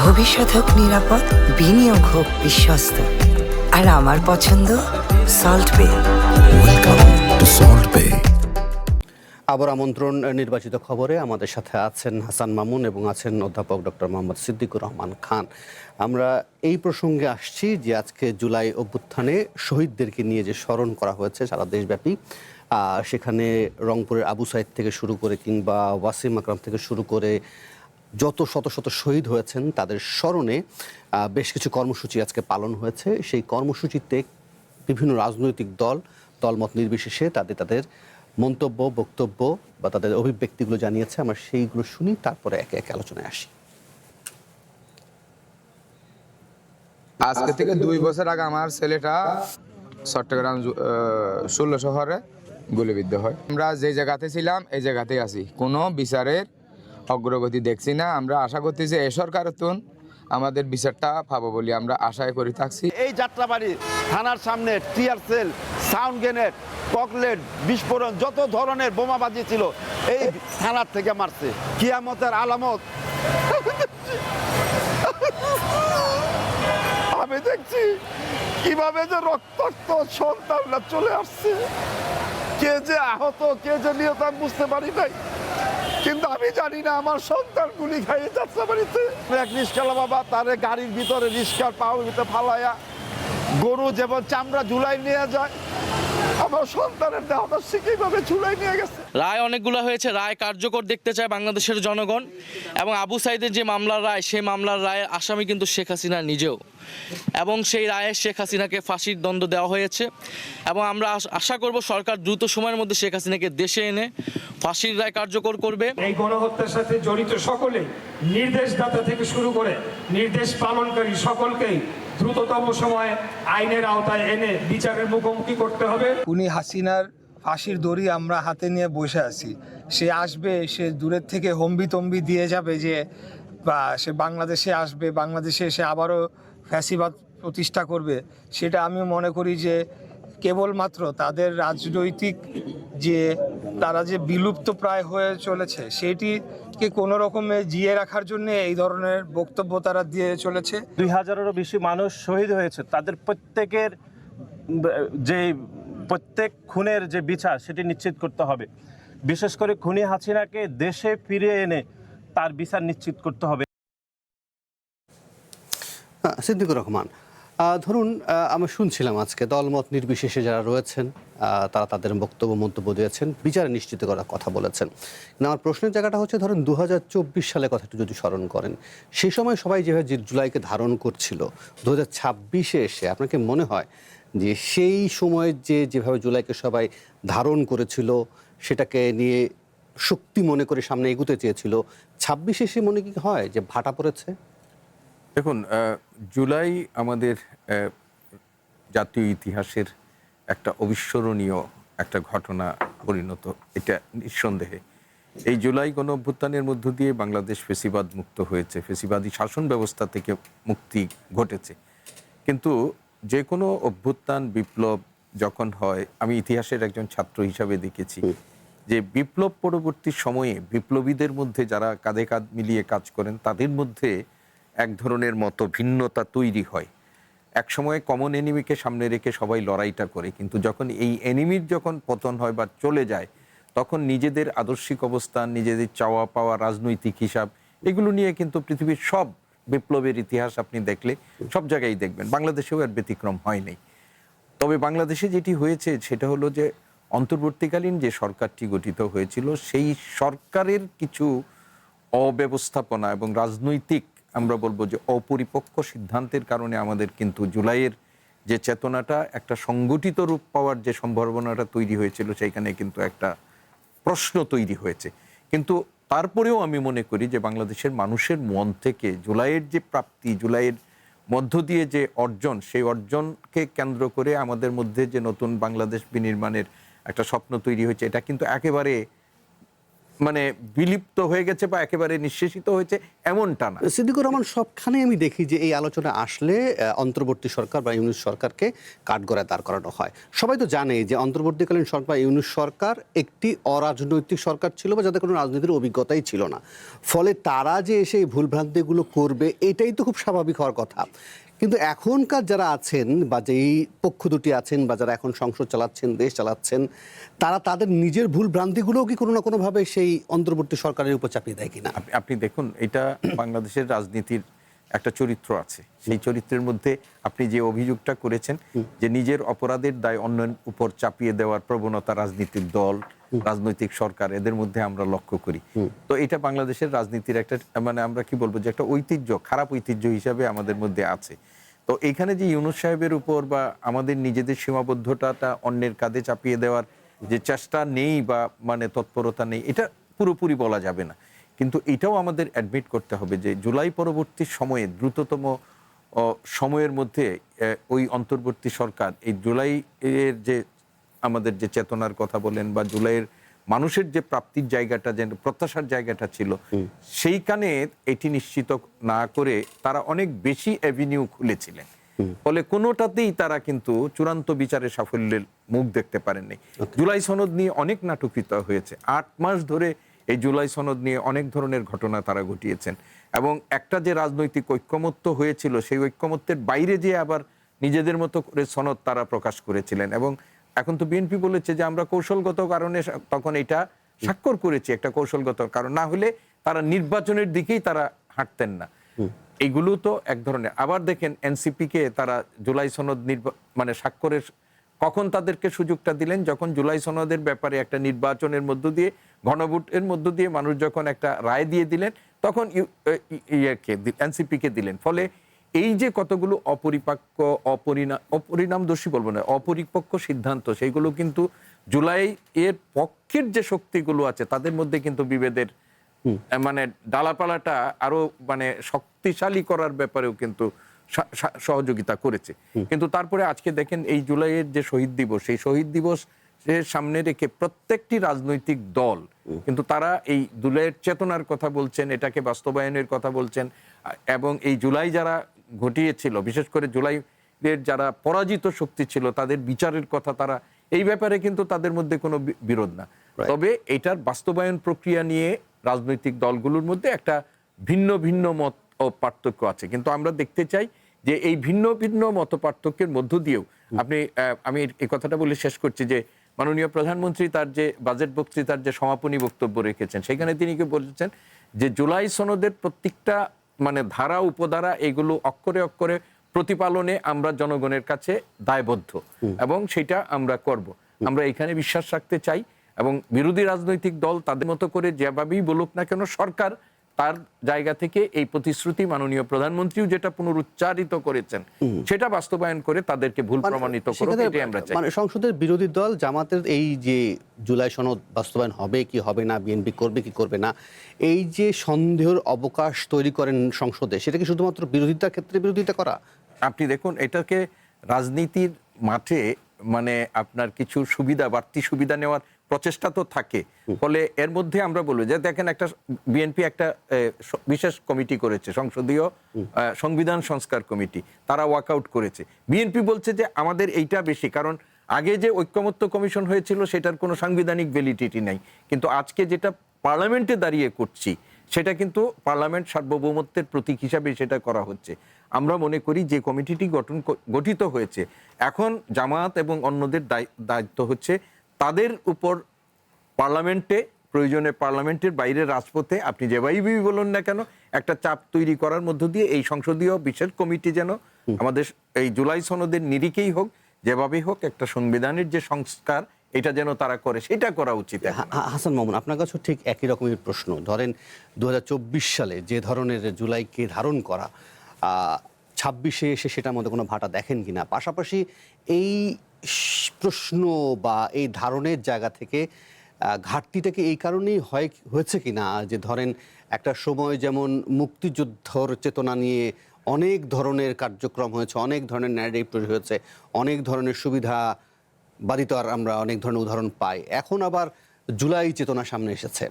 ভবিষ্যৎ হোক নিরাপদ, বিনিয়োগ হোক বিশ্বস্ত, আর আমার পছন্দ সল্ট বে। Welcome to Salt Bay. আবার আমন্ত্রণ নির্বাচিত খবরে। আমাদের সাথে আছেন হাসান মামুন এবং আছেন অধ্যাপক ডক্টর মোহাম্মদ সিদ্দিকুর রহমান খান। আমরা এই প্রসঙ্গে আসছি যে আজকে জুলাই অভ্যুত্থানে শহীদদেরকে নিয়ে যে স্মরণ করা হয়েছে সারা দেশব্যাপী, সেখানে রংপুরের আবু সাইদ থেকে শুরু করে কিংবা ওয়াসিম আকরাম থেকে শুরু করে যত শত শত শহীদ হয়েছেন তাদের স্মরণে বেশ কিছু কর্মসূচি আজকে পালন হয়েছে। সেই কর্মসূচিতে বিভিন্ন রাজনৈতিক দলমত নির্বিশেষে তাদের মন্তব্য, বক্তব্য বা তাদের অভিব্যক্তিগুলো জানিয়েছে। আমরা সেইগুলো শুনি, তারপরে একে একে আলোচনায় আসি। আজকে থেকে 2 বছর আগে আমার ছেলেটা চট্টগ্রাম 16 শহরে গুলিবিদ্ধ হয়। আমরা যে জায়গাতে ছিলাম এই জায়গাতেই আছি, কোনো বিচারের অগ্রগতি দেখছি না। আমরা আশা করতেছি এই সরকারতুন আমাদের বিচারটা পাবো বলে আমরা আশায় করে থাকছি। এই যাত্রাবাড়ি থানার সামনে টিয়ার সেল, সাউন্ড গ্রেনেড, ককলেট, বিস্ফোরণ, যত ধরনের বোমাবাজি ছিল এই থানার থেকে মারছে। কিয়ামতের আলামত আমি দেখছি কিভাবে যে রক্তাক্ত সন্তানরা চলে আসছে, কে যে আহত, কে যে নিহত আমি বুঝতে পারি নাই, কিন্তু আমি জানি না আমার সন্তান গুলি খাইয়ে যাত্রাবাড়িতে এক রিস্কালা বাবা তারে গাড়ির ভিতরে রিস্কার পাওয়ার ভিতরে ফালাইয়া গরু যেমন চামড়া ঝুলাই নিয়ে যায়, আমার সন্তানের দেহটা শিখিভাবে ঝুলাই নিয়ে গেছে। রায় অনেকগুলো হয়েছে, রায় কার্যকর দেখতে চায় বাংলাদেশের জনগণ। এবং আবু সাইদের যে মামলার রায়, সেই মামলার রায়ের আসামি কিন্তু শেখ হাসিনা নিজেও, এবং সেই রায়ে শেখ হাসিনাকে ফাঁসির দণ্ড দেওয়া হয়েছে। এবং আমরা আশা করব সরকার দ্রুত সময়ের মধ্যে শেখ হাসিনাকে দেশে এনে ফাঁসির রায় কার্যকর করবে। এই গণহত্যার সাথে জড়িত সকলে, নির্দেশদাতা থেকে শুরু করে নির্দেশ পালনকারী সকলকেই দ্রুততম সময়ে আইনের আওতায় এনে বিচারের মুখোমুখি করতে হবে। উনি হাসিনার ফাঁসির দড়ি আমরা হাতে নিয়ে বসে আছি, সে আসবে, সে দূরের থেকে হম্বি দিয়ে যাবে যে বা সে বাংলাদেশে আসবে, বাংলাদেশে এসে আবারও ফ্যাসিবাদ প্রতিষ্ঠা করবে। সেটা আমি মনে করি যে কেবলমাত্র তাদের রাজনৈতিক যে তারা যে বিলুপ্ত প্রায় হয়ে চলেছে সেটিকে কোনো রকমে জিয়ে রাখার জন্য এই ধরনের বক্তব্য তারা দিয়ে চলেছে। 2000-এরও বেশি মানুষ শহীদ হয়েছে, তাদের প্রত্যেকের যে প্রত্যেক খুনের যে বিচার সেটি নিশ্চিত করতে হবে। বিশেষ করে খুনি হাসিনাকে দেশে ফিরিয়ে এনে তার বিচার নিশ্চিত করতে হবে। সিদ্দিকুর রহমান, ধরুন আমরা শুনছিলাম আজকে দলমত নির্বিশেষে যারা রয়েছেন তারা তাদের বক্তব্য মন্তব্য দিয়েছেন, বিচার নিশ্চিত করার কথা বলেছেন। কিন্তু আমার প্রশ্নের জায়গাটা হচ্ছে, ধরুন 2024 সালের কথাটি যদি স্মরণ করেন, সেই সময় সবাই যেভাবে জুলাইকে ধারণ করছিল, 2026-এ এসে আপনার কি মনে হয় যে সেই সময়ের যেভাবে জুলাইকে সবাই ধারণ করেছিল, সেটাকে নিয়ে শক্তি মনে করে সামনে এগুতে চেয়েছিল, 26-এ এসে মনে কি হয় যে ভাটা পড়েছে? দেখুন, জুলাই আমাদের জাতীয় ইতিহাসের একটা অবিস্মরণীয় একটা ঘটনা পরিণত, এটা নিঃসন্দেহে। এই জুলাই গণ অভ্যুত্থানের মধ্য দিয়ে বাংলাদেশ ফেসিবাদ মুক্ত হয়েছে, ফেসিবাদী শাসন ব্যবস্থা থেকে মুক্তি ঘটেছে। কিন্তু যে কোনো অভ্যুত্থান বিপ্লব যখন হয়, আমি ইতিহাসের একজন ছাত্র হিসাবে দেখেছি যে বিপ্লব পরবর্তী সময়ে বিপ্লবীদের মধ্যে যারা কাঁধে কাঁধ মিলিয়ে কাজ করেন তাদের মধ্যে এক ধরনের ভিন্নতা তৈরি হয়। এক সময় কমন এনিমিকে সামনে রেখে সবাই লড়াইটা করে, কিন্তু যখন এই এনিমির যখন পতন হয় বা চলে যায়, তখন নিজেদের আদর্শিক অবস্থান, নিজেদের চাওয়া পাওয়া, রাজনৈতিক হিসাব, এগুলো নিয়ে কিন্তু পৃথিবীর সব বিপ্লবের ইতিহাস আপনি দেখলে সব জায়গায় দেখবেন, বাংলাদেশেও এর ব্যতিক্রম হয়নি। তবে বাংলাদেশে যেটি হয়েছে সেটা হলো যে অন্তর্বর্তীকালীন যে সরকারটি গঠিত হয়েছিল সেই সরকারের কিছু অব্যবস্থাপনা এবং রাজনৈতিক, আমরা বলবো যে অপরিপক্ক সিদ্ধান্তের কারণে আমাদের কিন্তু জুলাইয়ের যে চেতনাটা একটা সংগঠিত রূপ পাওয়ার যে সম্ভাবনাটা তৈরি হয়েছিল, সেইখানে কিন্তু একটা প্রশ্ন তৈরি হয়েছে। কিন্তু তারপরেও আমি মনে করি যে বাংলাদেশের মানুষের মন থেকে জুলাইয়ের যে প্রাপ্তি, জুলাইয়ের মধ্য দিয়ে যে অর্জন, সেই অর্জনকে কেন্দ্র করে আমাদের মধ্যে যে নতুন বাংলাদেশ বিনির্মাণের একটা স্বপ্ন তৈরি হয়েছে, এটা কিন্তু একেবারে বিলুপ্ত হয়ে গেছে বা একেবারে নিঃশেষিত হয়েছে এমনটা না। সিদ্দিকুর রহমান, সবখানে আমি দেখি যে এই আলোচনা আসলে অন্তর্বর্তী সরকার বা ইউনূস সরকারকে কাঠগড়ায় দাঁড় করানো হয়। সবাই তো জানে যে অন্তর্বর্তীকালীন সরকার ইউনূস সরকার একটি অরাজনৈতিক সরকার ছিল বা যাদের কোনো রাজনীতির অভিজ্ঞতাই ছিল না, ফলে তারা যে এসে এই ভুলভ্রান্তিগুলো করবে এটাই তো খুব স্বাভাবিক হওয়ার কথা। কিন্তু এখনকার যারা আছেন বা যেই পক্ষ দুটি আছেন বা যারা এখন সংসদ চালাচ্ছেন, দেশ চালাচ্ছেন, তারা তাদের নিজের ভুল ভ্রান্তিগুলোও কি কোনো না কোনোভাবে সেই অন্তর্বর্তী সরকারের উপর চাপিয়ে দেয় কিনা? আপনি দেখুন, এটা বাংলাদেশের রাজনীতির একটা চরিত্র আছে। সেই চরিত্রের মধ্যে আপনি যে অভিযোগটা করেছেন যে নিজের অপরাধের দায় অন্যের উপর চাপিয়ে দেওয়ার প্রবণতা রাজনীতিক দল, রাজনৈতিক সরকার, এদের মধ্যে আমরা লক্ষ্য করি। তো এটা বাংলাদেশের রাজনীতির একটা আমরা কি বলবো যে একটা ঐতিহ্য, খারাপ ঐতিহ্য হিসাবে আমাদের মধ্যে আছে। তো এইখানে যে ইউনূস সাহেবের উপর বা আমাদের নিজেদের সীমাবদ্ধতাটা অন্যের কাঁধে চাপিয়ে দেওয়ার যে চেষ্টা নেই বা তৎপরতা নেই, এটা পুরোপুরি বলা যাবে না। কিন্তু এটাও আমাদের অ্যাডমিট করতে হবে যে জুলাই পরবর্তী সময়ে দ্রুততম সময়ের মধ্যে ওই অন্তর্বর্তী সরকার এই জুলাই এর যে আমাদের যে চেতনার কথা বলেন বা জুলাইয়ের মানুষের যে প্রাপ্তির জায়গাটা, যে প্রত্যাশার জায়গাটা ছিল, সেইখানে এটি নিশ্চিত না করে তারা অনেক বেশি অ্যাভিনিউ খুলেছিলেন। ফলে কোনোটাতেই তারা কিন্তু চূড়ান্ত বিচারের সাফল্যের মুখ দেখতে পারেননি। জুলাই সনদ নিয়ে অনেক নাটকীয়তা হয়েছে। 8 মাস ধরে এই জুলাই সনদ নিয়ে অনেক ধরনের ঘটনা তারা ঘটিয়েছেন এবং একটা যে রাজনৈতিক ঐক্যমত্য হয়েছিল, সেই ঐক্যমত্যের বাইরে যে আবার নিজেদের মতো করে সনদ তারা প্রকাশ করেছিলেন। এবং এখন তো বিএনপি বলেছে যে আমরা কৌশলগত কারণে তখন এটা স্বাক্ষর করেছি, একটা কৌশলগত কারণ, না হলে তারা নির্বাচনের দিকেই তারা হাঁটতেন না। এইগুলো তো এক ধরনের। আবার দেখেন এনসিপি কে তারা জুলাই সনদ স্বাক্ষরের কখন তাদেরকে সুযোগটা দিলেন, যখন জুলাই সনদের ব্যাপারে একটা নির্বাচনের মধ্য দিয়ে, গণভোটের মধ্য দিয়ে মানুষ যখন একটা রায় দিয়ে দিলেন, তখন এনসিপি কে দিলেন। ফলে এই যে কতগুলো অপরিণামদর্শী বলবো না, অপরিপক্ক সিদ্ধান্ত, সেইগুলো কিন্তু জুলাই এর পক্ষের যে শক্তিগুলো আছে তাদের মধ্যে কিন্তু বিভেদের ডালাপালাটা আরো শক্তিশালী করার ব্যাপারেও কিন্তু সহযোগিতা করেছে। কিন্তু তারপরে আজকে দেখেন এই জুলাইয়ের যে শহীদ দিবস, সেই শহীদ দিবস সামনে রেখে প্রত্যেকটি রাজনৈতিক দল কিন্তু তারা এই জুলাইয়ের চেতনার কথা বলছেন, এটাকে বাস্তবায়নের কথা বলছেন। এবং এই জুলাই যারা ঘটিয়েছিল, বিশেষ করে জুলাইয়ের যারা পরাজিত শক্তি ছিল, তাদের বিচারের কথা তারা, এই ব্যাপারে কিন্তু তাদের মধ্যে কোনো বিরোধ না। তবে এটার বাস্তবায়ন প্রক্রিয়া নিয়ে রাজনৈতিক দলগুলোর মধ্যে একটা ভিন্ন ভিন্ন মত ও পার্থক্য আছে। কিন্তু আমরা দেখতে চাই যে এই ভিন্ন ভিন্ন মত পার্থক্যের মধ্য দিয়েও আমি এই কথাটা বলে শেষ করছি যে মাননীয় প্রধানমন্ত্রী তার যে বাজেট বক্তৃতার যে সমাপনী বক্তব্য রেখেছেন, সেখানে তিনি কি বলেছেন যে জুলাই সনদের প্রত্যেকটা ধারা উপধারা এগুলো অক্ষরে অক্ষরে প্রতিপালনে আমরা জনগণের কাছে দায়বদ্ধ এবং সেটা আমরা করব। আমরা এখানে বিশ্বাস রাখতে চাই এবং বিরোধী রাজনৈতিক দল তাদের মতো করে যেভাবেই বলুক না কেন, সরকার তার জায়গা থেকে এই প্রতিশ্রুতি মাননীয় প্রধানমন্ত্রীও যেটা পুনরুচ্চারিত করেছেন সেটা বাস্তবায়ন করে তাদেরকে ভুল প্রমাণিত করুক, এটাই আমরা চাই। সংসদের বিরোধী দল জামাতের এই যে জুলাই সনদ বাস্তবায়ন হবে কি হবে না, বিএনপি করবে কি করবে না, এই যে সন্দেহের অবকাশ তৈরি করেন সংসদে, সেটা কি শুধুমাত্র বিরোধিতার ক্ষেত্রে বিরোধিতা করা? আপনি দেখুন, এটাকে রাজনীতির মাঠে আপনার কিছু সুবিধা, বাড়তি সুবিধা নেওয়ার প্রচেষ্টা তো থাকে। ফলে এর মধ্যে আমরা বলবো যে দেখেন একটা বিএনপি একটা বিশেষ কমিটি করেছে, সংসদীয় সংবিধান সংস্কার কমিটি, তারা ওয়াকআউট করেছে। বিএনপি বলছে যে আমাদের এইটা বেশি, কারণ আগে যে ঐক্যমত্য কমিশন হয়েছিল সেটার কোনো সাংবিধানিক ভ্যালিডিটি নাই, কিন্তু আজকে যেটা পার্লামেন্টে দাঁড়িয়ে করছি সেটা কিন্তু পার্লামেন্ট সার্বভৌমত্বের প্রতীক হিসাবে সেটা করা হচ্ছে। আমরা মনে করি যে কমিটিটি গঠিত হয়েছে, এখন জামায়াত এবং অন্যদের দায়িত্ব হচ্ছে তাদের উপর পার্লামেন্টে, প্রয়োজনে পার্লামেন্টের বাইরে রাজপথে আপনি যেভাবেই বলুন না কেন একটা চাপ তৈরি করার মধ্য দিয়ে এই সংসদীয় বিশেষ কমিটি যেন আমাদের এই জুলাই সনদের নিরিখেই হোক, যেভাবেই হোক, একটা সংবিধানের যে সংস্কার এটা যেন তারা করে, সেটা করা উচিত। হাসান মামুন, আপনার কাছে ঠিক একই রকমের প্রশ্ন। ধরেন 2024 সালে যে ধরনের জুলাইকে ধারণ করা, 26-এ এসে সেটার মধ্যে কোনো ভাটা দেখেন কিনা? পাশাপাশি এই প্রশ্ন বা এই ধারণের জায়গা থেকে ঘাটতিটাকে এই কারণেই হয়েছে কিনা যে ধরেন একটা সময় যেমন মুক্তিযুদ্ধর চেতনা নিয়ে অনেক ধরনের কার্যক্রম হয়েছে, অনেক ধরনের ন্যারেটিভ তৈরি হয়েছে, অনেক ধরনের সুবিধা বাড়িত আর আমরা অনেক ধরনের উদাহরণ পাই, এখন আবার জুলাই চেতনা সামনে এসেছে,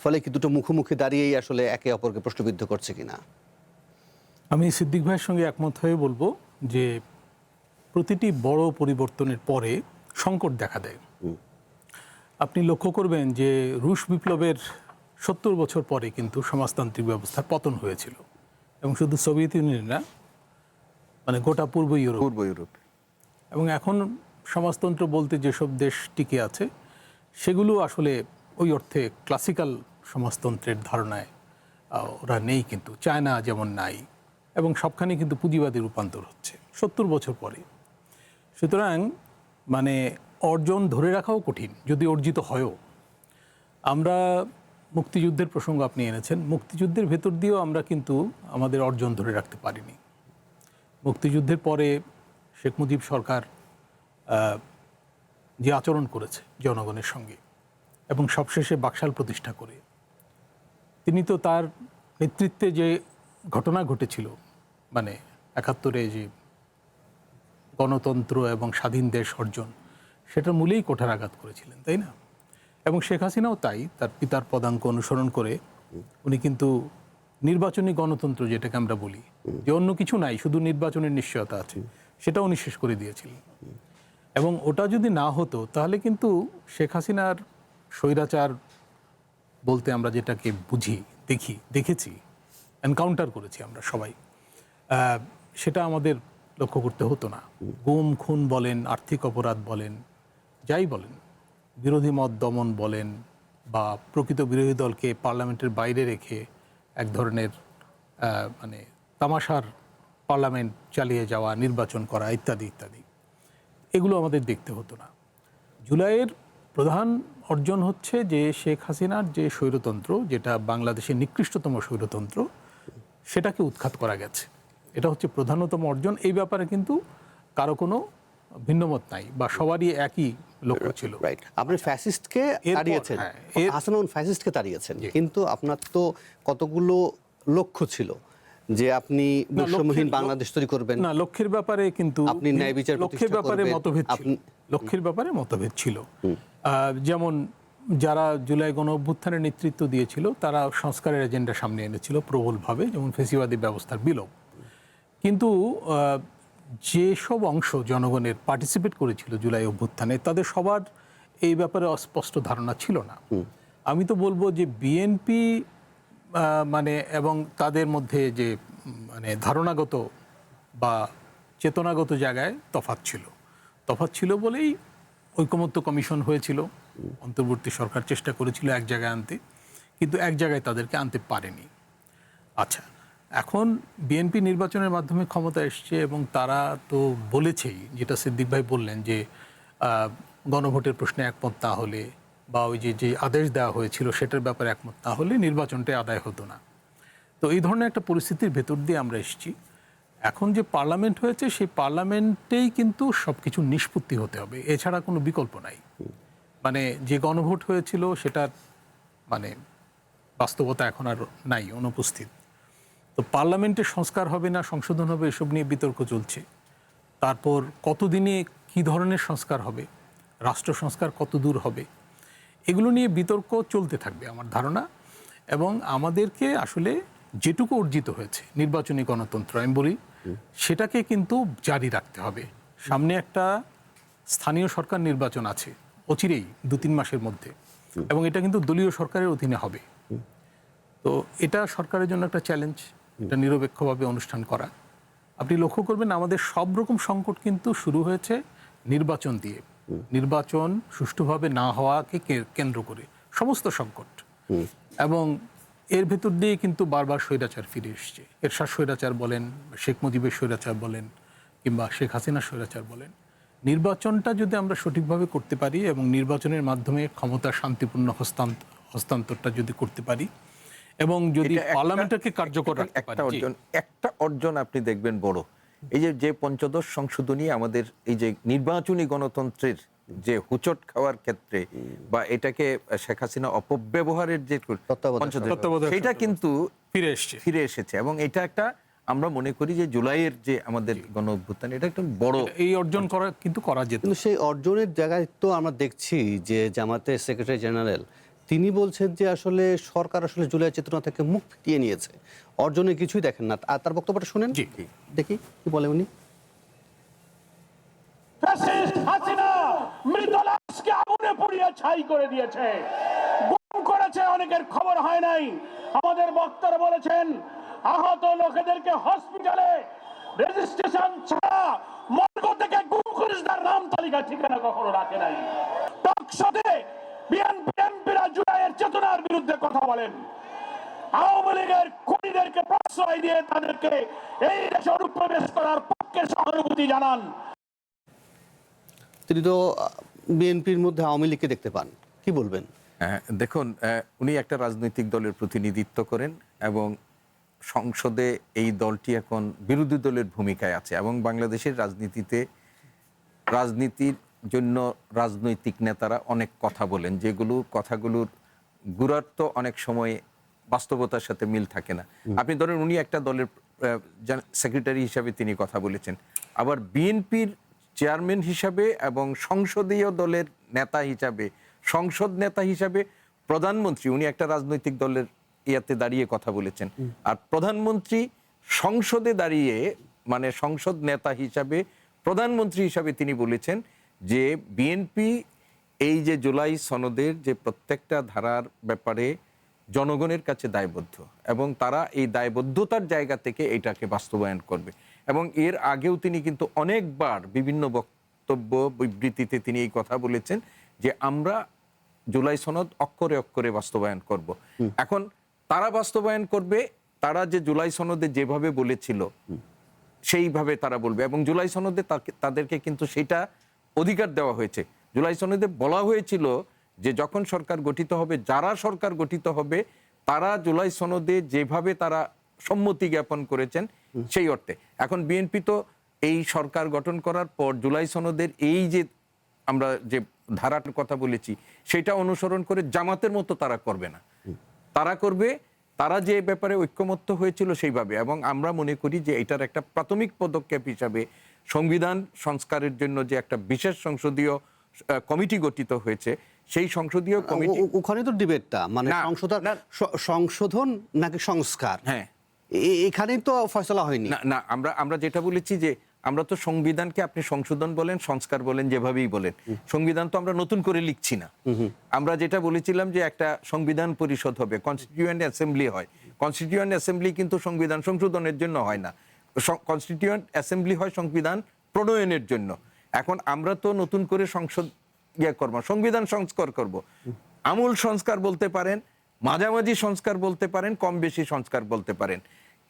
ফলে কি দুটো মুখোমুখি দাঁড়িয়েই আসলে একে অপরকে প্রশ্নবিদ্ধ করছে কিনা? আমি সিদ্দিক ভাইয়ের সঙ্গে একমত হয়ে বলবো যে প্রতিটি বড় পরিবর্তনের পরে সংকট দেখা দেয়। আপনি লক্ষ্য করবেন যে রুশ বিপ্লবের 70 বছর পরে কিন্তু সমাজতান্ত্রিক ব্যবস্থার পতন হয়েছিল, এবং শুধু সোভিয়েত ইউনিয়ন না, মানে গোটা পূর্ব ইউরোপ। এবং এখন সমাজতন্ত্র বলতে যেসব দেশ টিকে আছে সেগুলো আসলে ওই অর্থে ক্লাসিক্যাল সমাজতন্ত্রের ধারণায় ওরা নেই, কিন্তু চায়না যেমন নাই, এবং সবখানে কিন্তু পুঁজিবাদী রূপান্তর হচ্ছে 70 বছর পরে। সুতরাং মানে অর্জন ধরে রাখাও কঠিন, যদি অর্জিত হয়ও। আমরা মুক্তিযুদ্ধের প্রসঙ্গ আপনি এনেছেন, মুক্তিযুদ্ধের ভেতর দিয়েও আমরা কিন্তু আমাদের অর্জন ধরে রাখতে পারিনি। মুক্তিযুদ্ধের পরে শেখ মুজিব সরকার যে আচরণ করেছে জনগণের সঙ্গে, এবং সবশেষে বাকশাল প্রতিষ্ঠা করে, তিনি তো তার নেতৃত্বে যে ঘটনা ঘটেছিল, মানে 71-এ যে গণতন্ত্র এবং স্বাধীন দেশ অর্জন, সেটার মূলেই কোঠারাঘাত করেছিলেন, তাই না? এবং শেখ হাসিনাও তাই, তার পিতার পদাঙ্ক অনুসরণ করে উনি কিন্তু নির্বাচনী গণতন্ত্র, যেটাকে আমরা বলি যে অন্য কিছু নাই, শুধু নির্বাচনের নিশ্চয়তা আছে, সেটা উনি শেষ করে দিয়েছিলেন। এবং ওটা যদি না হতো তাহলে কিন্তু শেখ হাসিনার স্বৈরাচার বলতে আমরা যেটাকে বুঝি, দেখেছি, এনকাউন্টার করেছি আমরা সবাই, সেটা আমাদের লক্ষ্য করতে হতো না। গুম খুন বলেন, আর্থিক অপরাধ বলেন, যাই বলেন, বিরোধী মত দমন বলেন, বা প্রকৃত বিরোধী দলকে পার্লামেন্টের বাইরে রেখে এক ধরনের মানে তামাশার পার্লামেন্ট চালিয়ে যাওয়া, নির্বাচন করা, ইত্যাদি ইত্যাদি, এগুলো আমাদের দেখতে হতো না। জুলাইয়ের প্রধান অর্জন হচ্ছে যে শেখ হাসিনার যে স্বৈরতন্ত্র, যেটা বাংলাদেশের নিকৃষ্টতম স্বৈরতন্ত্র, সেটাকে উৎখাত করা গেছে। এটা হচ্ছে প্রধানতম অর্জন। এই ব্যাপারে কিন্তু কারো কোনো ভিন্নমত নাই, বা সবারই একই লক্ষ্য ছিল। রাইট, আপনি ফ্যাসিস্টকে তাড়িয়েছেন, হাসান মামুন ফ্যাসিস্টকে তাড়িয়েছেন, কিন্তু আপনার তো কতগুলো লক্ষ্য ছিল যে আপনি বৈষম্যহীন বাংলাদেশ তৈরি করবেন। না, লক্ষ্যের ব্যাপারে কিন্তু আপনি ন্যায় বিচার লক্ষ্যের ব্যাপারে মতভেদ ছিল, লক্ষ্যের ব্যাপারে মতভেদ ছিল। যেমন যারা জুলাই গণ অভ্যুত্থানের নেতৃত্ব দিয়েছিল তারা সংস্কারের এজেন্ডা সামনে এনেছিল প্রবলভাবে, যেমন ফ্যাসিবাদী ব্যবস্থার বিলোপ। কিন্তু যেসব অংশ জনগণের পার্টিসিপেট করেছিল জুলাই অভ্যুত্থানে, তাদের সবার এই ব্যাপারে অস্পষ্ট ধারণা ছিল না। আমি তো বলবো যে বিএনপি মানে এবং তাদের মধ্যে যে মানে ধারণাগত বা চেতনাগত জায়গায় তফাৎ ছিল বলেই ঐকমত্য কমিশন হয়েছিল, অন্তর্বর্তী সরকার চেষ্টা করেছিল এক জায়গায় আনতে, কিন্তু এক জায়গায় তাদেরকে আনতে পারেনি। আচ্ছা, এখন বিএনপি নির্বাচনের মাধ্যমে ক্ষমতা এসছে, এবং তারা তো বলেছেই, যেটা সিদ্দিক ভাই বললেন, যে গণভোটের প্রশ্নে একমত না হলে, বা ওই যে আদেশ দেওয়া হয়েছিল সেটার ব্যাপারে একমত না হলে নির্বাচনটাই আদায় হতো না। তো এই ধরনের একটা পরিস্থিতির ভেতর দিয়ে আমরা এসেছি। এখন যে পার্লামেন্ট হয়েছে, সেই পার্লামেন্টেই কিন্তু সব কিছু নিষ্পত্তি হতে হবে, এছাড়া কোনো বিকল্প নাই। মানে যে গণভোট হয়েছিল সেটার মানে বাস্তবতা এখন আর নাই, অনুপস্থিত। তো পার্লামেন্টের সংস্কার হবে না সংশোধন হবে, এসব নিয়ে বিতর্ক চলছে। তারপর কতদিনে কি ধরনের সংস্কার হবে, রাষ্ট্র সংস্কার কত দূর হবে, এগুলো নিয়ে বিতর্ক চলতে থাকবে আমার ধারণা, এবং আমাদেরকে আসলে যেটুকু অর্জিত হয়েছে নির্বাচনী গণতন্ত্র আমি বলি সেটাকে কিন্তু জারি রাখতে হবে। সামনে একটা স্থানীয় সরকার নির্বাচন আছে অচিরেই 2-3 মাসের মধ্যে, এবং এটা কিন্তু দলীয় সরকারের অধীনে হবে। তো এটা সরকারের জন্য একটা চ্যালেঞ্জ, এটা নিরপেক্ষভাবে অনুষ্ঠান করা। আপনি লক্ষ্য করবেন আমাদের সব রকম সংকট কিন্তু শুরু হয়েছে নির্বাচন দিয়ে, নির্বাচন সুষ্ঠুভাবে না হওয়াকে কেন্দ্র করে সমস্ত সংকট, এবং এর ভেতর দিয়ে কিন্তু বারবার স্বৈরাচার ফিরে এসছে। এরশাদ স্বৈরাচার বলেন, শেখ মুজিবের স্বৈরাচার বলেন, কিংবা শেখ হাসিনার স্বৈরাচার বলেন। নির্বাচনটা যদি আমরা সঠিকভাবে করতে পারি এবং নির্বাচনের মাধ্যমে ক্ষমতার শান্তিপূর্ণ হস্তান্তরটা যদি করতে পারি, এবং যদি পার্লামেন্টকে কার্যকর রাখতে পারি, একটা অর্জন আপনি দেখবেন বড়, এই যে পঞ্চদশ সংশোধনী আমাদের এই যে নির্বাচনী গণতন্ত্রের যে হুচট খাওয়ার ক্ষেত্রে বা এটাকে শেখ হাসিনা অপব্যবহারের যে সেটা কিন্তু ফিরে এসেছে, এবং এটা একটা আমরা মনে করি যে জুলাইয়ের যে আমাদের গণ অভ্যুত্থান এটা একটা বড় এই অর্জন করা যেত। কিন্তু সেই অর্জনের জায়গায় তো আমরা দেখছি যে জামাতের সেক্রেটারি জেনারেল তিনি বলছেন যে আসলে সরকার আসলে জুলাই চেতনা থেকে মুখ ফিরিয়ে নিয়েছে, অর্জনে কিছুই দেখেন না। আর তার বক্তব্যটা শুনেন, দেখি কি বলে উনি। হাসিনা মৃত লাশকে আগুনে পুড়িয়ে ছাই করে দিয়েছে, গুম করেছে, অনেকের খবর হয় নাই। আমাদের বক্তারা বলেছেন আহত লোকেদেরকে হসপিটালে রেজিস্ট্রেশন ছাড়া মর্গ থেকে গুম করে তার নাম তালিকা ঠিকানা কখনো রাখে নাই। টকশোতে বিএনপি এমপিরা জুলাইয়ের চেতনার বিরুদ্ধে কথা বলেন, আওয়ামী লীগের খুনিদেরকে প্রশ্রয় দিয়ে তাদেরকে এই দেশে অনুপ্রবেশ করার পক্ষে সহানুভূতি জানান। তিনি তো বিএনপির মধ্যে আওয়ামী লীগকে দেখতে পান, কি বলবেন? দেখুন, উনি একটা রাজনৈতিক দলের প্রতিনিধিত্ব করেন এবং সংসদে এই দলটি এখন বিরোধী দলের ভূমিকায় আছে, এবং বাংলাদেশের রাজনীতির জন্য রাজনৈতিক নেতারা অনেক কথা বলেন, যেগুলো কথাগুলোর গুরুত্ব অনেক সময় বাস্তবতার সাথে মিল থাকে না। আপনি ধরেন উনি একটা দলের সেক্রেটারি হিসাবে তিনি কথা বলেছেন, আবার বিএনপির চেয়ারম্যান হিসাবে এবং সংসদীয় দলের নেতা হিসাবে, সংসদ নেতা হিসাবে প্রধানমন্ত্রী, উনি একটা রাজনৈতিক দলের ইয়াতে দাঁড়িয়ে কথা বলেছেন, আর প্রধানমন্ত্রী সংসদে দাঁড়িয়ে মানে সংসদ নেতা হিসাবে প্রধানমন্ত্রী হিসাবে তিনি বলেছেন যে বিএনপি এই যে জুলাই সনদের যে প্রত্যেকটা ধারার ব্যাপারে জনগণের কাছে দায়বদ্ধ, এবং তারা এই দায়বদ্ধতার জায়গা থেকে এটাকে বাস্তবায়ন করবে। এবং এর আগেও তিনি কিন্তু অনেকবার বিভিন্ন বক্তব্য বিবৃতিতে তিনি এই কথা বলেছেন যে আমরা জুলাই সনদ অক্ষরে অক্ষরে বাস্তবায়ন করব। এখন তারা বাস্তবায়ন করবে, তারা যে জুলাই সনদে যেভাবে বলেছিল সেইভাবে তারা বলবে, এবং জুলাই সনদে তাদেরকে কিন্তু সেটা অধিকার দেওয়া হয়েছে। জুলাই সনদে বলা হয়েছিল যে যখন সরকার গঠিত হবে, যারা সরকার গঠিত হবে তারা জুলাই সনদে যেভাবে তারা সম্মতি জ্ঞাপন করেছেন সেই অর্থে। এখন বিএনপি তো এই সরকার গঠন করার পর জুলাই সনদের এই যে আমরা যে ধারাটার কথা বলেছি সেটা অনুসরণ করে জামাতের মতো তারা করবে না, তারা করবে তারা যে ব্যাপারে ঐক্যমত্য হয়েছিল সেইভাবে। এবং আমরা মনে করি যে এটার একটা প্রাথমিক পদক্ষেপ হিসাবে সংবিধান সংস্কারের জন্য যে একটা বিশেষ সংসদীয় কমিটি গঠিত হয়েছে, সেই সংসদীয় কমিটি, ওখানে তো ডিবেটটা মানে সংশোধন নাকি সংস্কার, হ্যাঁ এখানেই তো ফয়সালা হয়নি। না আমরা যেটা বলেছি যে আমরা তো সংবিধানকে আপনি সংশোধন বলেন সংস্কার বলেন যেভাবেই বলেন, সংবিধান তো আমরা নতুন করে লিখছি না। আমরা যেটা বলেছিলাম যে একটা সংবিধান পরিষদ হবে, কনস্টিটিউয়েন্ট অ্যাসেম্বলি হয়, কনস্টিটিউয়েন্ট অ্যাসেম্বলি কিন্তু সংবিধান সংশোধনের জন্য হয় না, কনস্টিটিউয়েন্ট অ্যাসেম্বলি হয় সংবিধান প্রণয়নের জন্য। এখন আমরা তো নতুন করে সংসদ সংবিধান সংস্কার করব, আমূল সংস্কার বলতে পারেন, মাঝামাঝি সংস্কার বলতে পারেন, কম বেশি সংস্কার বলতে পারেন,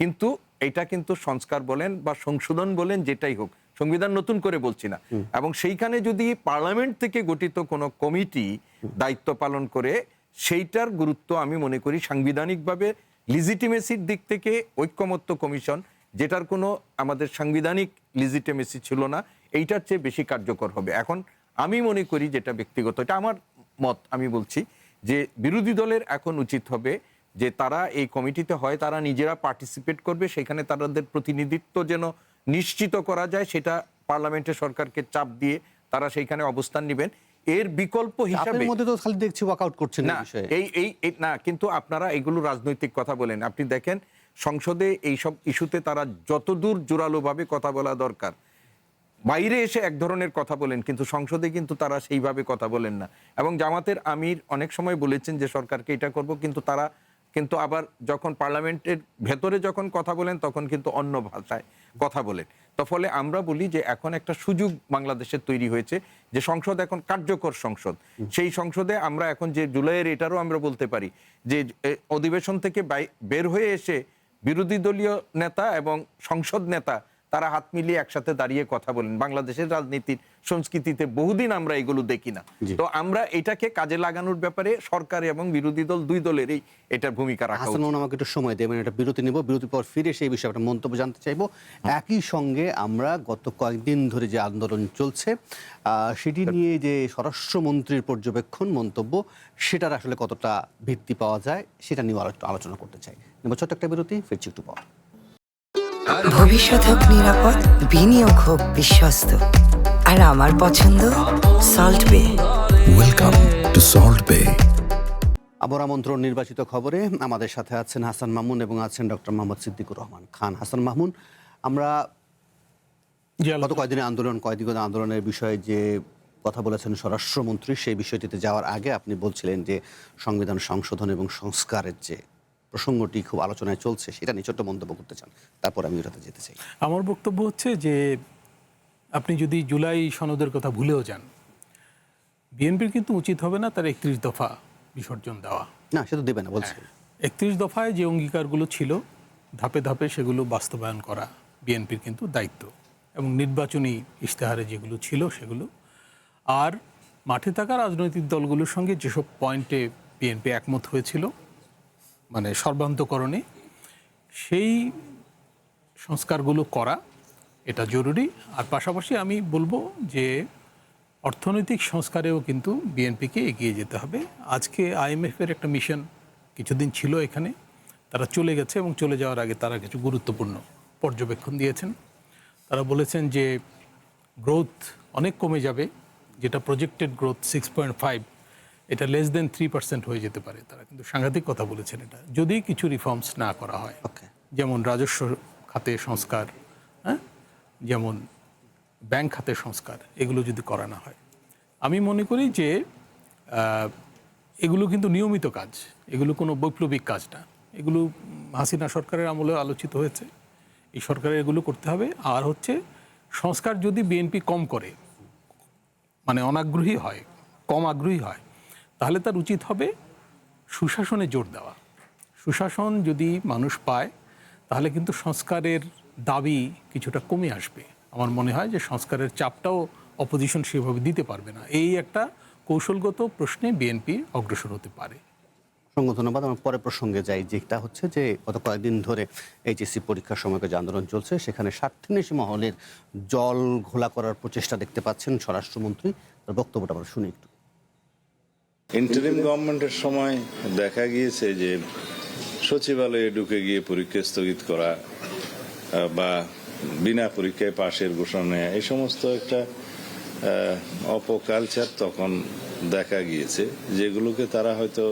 কিন্তু এটা কিন্তু সংস্কার বলেন বা সংশোধন বলেন যেটাই হোক, সংবিধান নতুন করে বলছি না। এবং সেইখানে যদি পার্লামেন্ট থেকে গঠিত কোনো কমিটি দায়িত্ব পালন করে, সেইটার গুরুত্ব আমি মনে করি সাংবিধানিকভাবে লিজিটিমেসির দিক থেকে ঐক্যমত্য কমিশন, যেটার কোনো আমাদের সাংবিধানিক লিজিটিমেসি ছিল না, এইটার চেয়ে বেশি কার্যকর হবে। এখন আমি মনে করি যেটা ব্যক্তিগত, এটা আমার মত, আমি বলছি যে বিরোধী দলের এখন উচিত হবে যে তারা এই কমিটিতে হয় তারা নিজেরা পার্টিসিপেট করবে, সেখানে তাদের প্রতিনিধিত্ব যেন নিশ্চিত করা যায়, সেটা পার্লামেন্টে সরকারকে চাপ দিয়ে তারা সেইখানে অবস্থান নেবেন। এর বিকল্প হিসাবে আপনাদের মধ্যে তো খালি দেখছি ওয়াকআউট করছেন এই না বিষয়ে। এই না, কিন্তু আপনারা এগুলো রাজনৈতিক কথা বলেন। আপনি দেখেন সংসদে এইসব ইস্যুতে তারা যতদূর জোরালোভাবে কথা বলা দরকার, বাইরে এসে এক ধরনের কথা বলেন, কিন্তু সংসদে কিন্তু তারা সেইভাবে কথা বলেন না। এবং জামাতের আমির অনেক সময় বলেছেন যে সরকারকে এটা করব, কিন্তু তারা কিন্তু আবার যখন পার্লামেন্টের ভেতরে যখন কথা বলেন তখন কিন্তু অন্য ভাষায় কথা বলেন। তো ফলে আমরা বলি যে এখন একটা সুযোগ বাংলাদেশের তৈরি হয়েছে যে সংসদ এখন কার্যকর সংসদ। সেই সংসদে আমরা এখন যে জুলাইয়ের এটারও আমরা বলতে পারি যে অধিবেশন থেকে বের হয়ে এসে বিরোধী দলীয় নেতা এবং সংসদ নেতা তারা হাত মিলিয়ে একসাথে দাঁড়িয়ে কথা বলেন। বাংলাদেশের রাজনীতির সংস্কৃতিতে বহুদিন আমরা এগুলো দেখি না। তো আমরা এটাকে কাজে লাগানোর ব্যাপারে সরকার এবং বিরোধী দল দুই দলেরই এটার ভূমিকা রাখা হাসান মামুন, আমাকে একটু সময় দেবেন, একটা বিরতি নেব, বিরতির পর ফিরে সেই বিষয়ে একটা মন্তব্য জানতে চাইবো। একই সঙ্গে আমরা গত কয়েকদিন ধরে যে আন্দোলন চলছে সেটি নিয়ে যে স্বরাষ্ট্রমন্ত্রীর পর্যবেক্ষণ মন্তব্য, সেটার আসলে কতটা ভিত্তি পাওয়া যায় সেটা নিয়ে আলোচনা করতে চাই। নেব ছোট্ট একটা বিরতি, ফিরছি একটু পর। ভবিষ্যৎ হোক নিরাপদ, বিনিয়োগ হোক বিশ্বস্ত, আর আমার পছন্দ সল্ট বে। Welcome to Salt Bay. আবার আমন্ত্রণ নির্বাচিত খবরে। আমাদের সাথে আছেন হাসান মামুন এবং আছেন ডক্টর মোহাম্মদ সিদ্দিকুর রহমান খান। হাসান মামুন, আমরা গত কয়েকদিনের আন্দোলনের বিষয়ে যে কথা বলেছেন স্বরাষ্ট্রমন্ত্রী, সেই বিষয়টিতে যাওয়ার আগে আপনি বলছিলেন যে সংবিধান সংশোধন এবং সংস্কারের যে প্রসঙ্গটি খুব আলোচনায় চলছে, সেটা নিয়ে ছোট্ট মন্তব্য করতে চান, তারপর আমি ওটাতে যেতে চাই। আমার বক্তব্য হচ্ছে যে আপনি যদি জুলাই সনদের কথা ভুলেও যান, বিএনপির কিন্তু উচিত হবে না তার 31 দফা বিসর্জন দেওয়া। না, সে তো দেবে না বলছে। 31 দফায় যে অঙ্গীকারগুলো ছিল ধাপে ধাপে সেগুলো বাস্তবায়ন করা বিএনপির কিন্তু দায়িত্ব, এবং নির্বাচনী ইশতেহারে যেগুলো ছিল সেগুলো। আর মাঠে থাকা রাজনৈতিক দলগুলোর সঙ্গে যেসব পয়েন্টে বিএনপি একমত হয়েছিল, মানে সর্বান্তকরণে, সেই সংস্কারগুলো করা এটা জরুরি। আর পাশাপাশি আমি বলবো যে অর্থনৈতিক সংস্কারেও কিন্তু বিএনপিকে এগিয়ে যেতে হবে। আজকে আইএমএফের একটা মিশন কিছুদিন ছিল এখানে, তারা চলে গেছে এবং চলে যাওয়ার আগে তারা কিছু গুরুত্বপূর্ণ পর্যবেক্ষণ দিয়েছেন। তারা বলেছেন যে গ্রোথ অনেক কমে যাবে, যেটা প্রজেক্টেড গ্রোথ 6.5, এটা লেস দেন 3% হয়ে যেতে পারে। তারা কিন্তু সাংঘাতিক কথা বলেছেন এটা, যদি কিছু রিফর্মস না করা হয়। যেমন রাজস্ব খাতে সংস্কার, হ্যাঁ, যেমন ব্যাংক খাতে সংস্কার, এগুলো যদি করা না হয়। আমি মনে করি যে এগুলো কিন্তু নিয়মিত কাজ, এগুলো কোনো বৈপ্লবিক কাজ না। এগুলো হাসিনা সরকারের আমলে আলোচিত হয়েছে, এই সরকারের এগুলো করতে হবে। আর হচ্ছে সংস্কার যদি বিএনপি কম করে, মানে অনাগ্রহী হয়, কম আগ্রহী হয়, তাহলে তার উচিত হবে সুশাসনে জোর দেওয়া। সুশাসন যদি মানুষ পায় তাহলে কিন্তু সংস্কারের দাবি কিছুটা কমে আসবে। আমার মনে হয় যে সংস্কারের চাপটাও অপোজিশন সেভাবে দিতে পারবে না। এই একটা কৌশলগত প্রশ্নে বিএনপি অগ্রসর হতে পারে। অসংখ্য ধন্যবাদ। আমার পরের প্রসঙ্গে যাই, যেটা হচ্ছে যে গত কয়েকদিন ধরে এইচএসসি পরীক্ষার সময়কে যে আন্দোলন চলছে, সেখানে স্বার্থান্বেষী মহলের জল ঘোলা করার প্রচেষ্টা দেখতে পাচ্ছেন স্বরাষ্ট্রমন্ত্রী। তার বক্তব্যটা আমরা শুনি একটু। ইন্টারিম গভর্নমেন্টের সময় দেখা গিয়েছে যে সচিবালয়ে ঢুকে গিয়ে পরীক্ষা স্থগিত করা বা বিনা পরীক্ষায় পাশের ঘোষণা নেওয়া, এই সমস্ত একটা অপকালচার তখন দেখা গিয়েছে, যেগুলোকে তারা হয়তো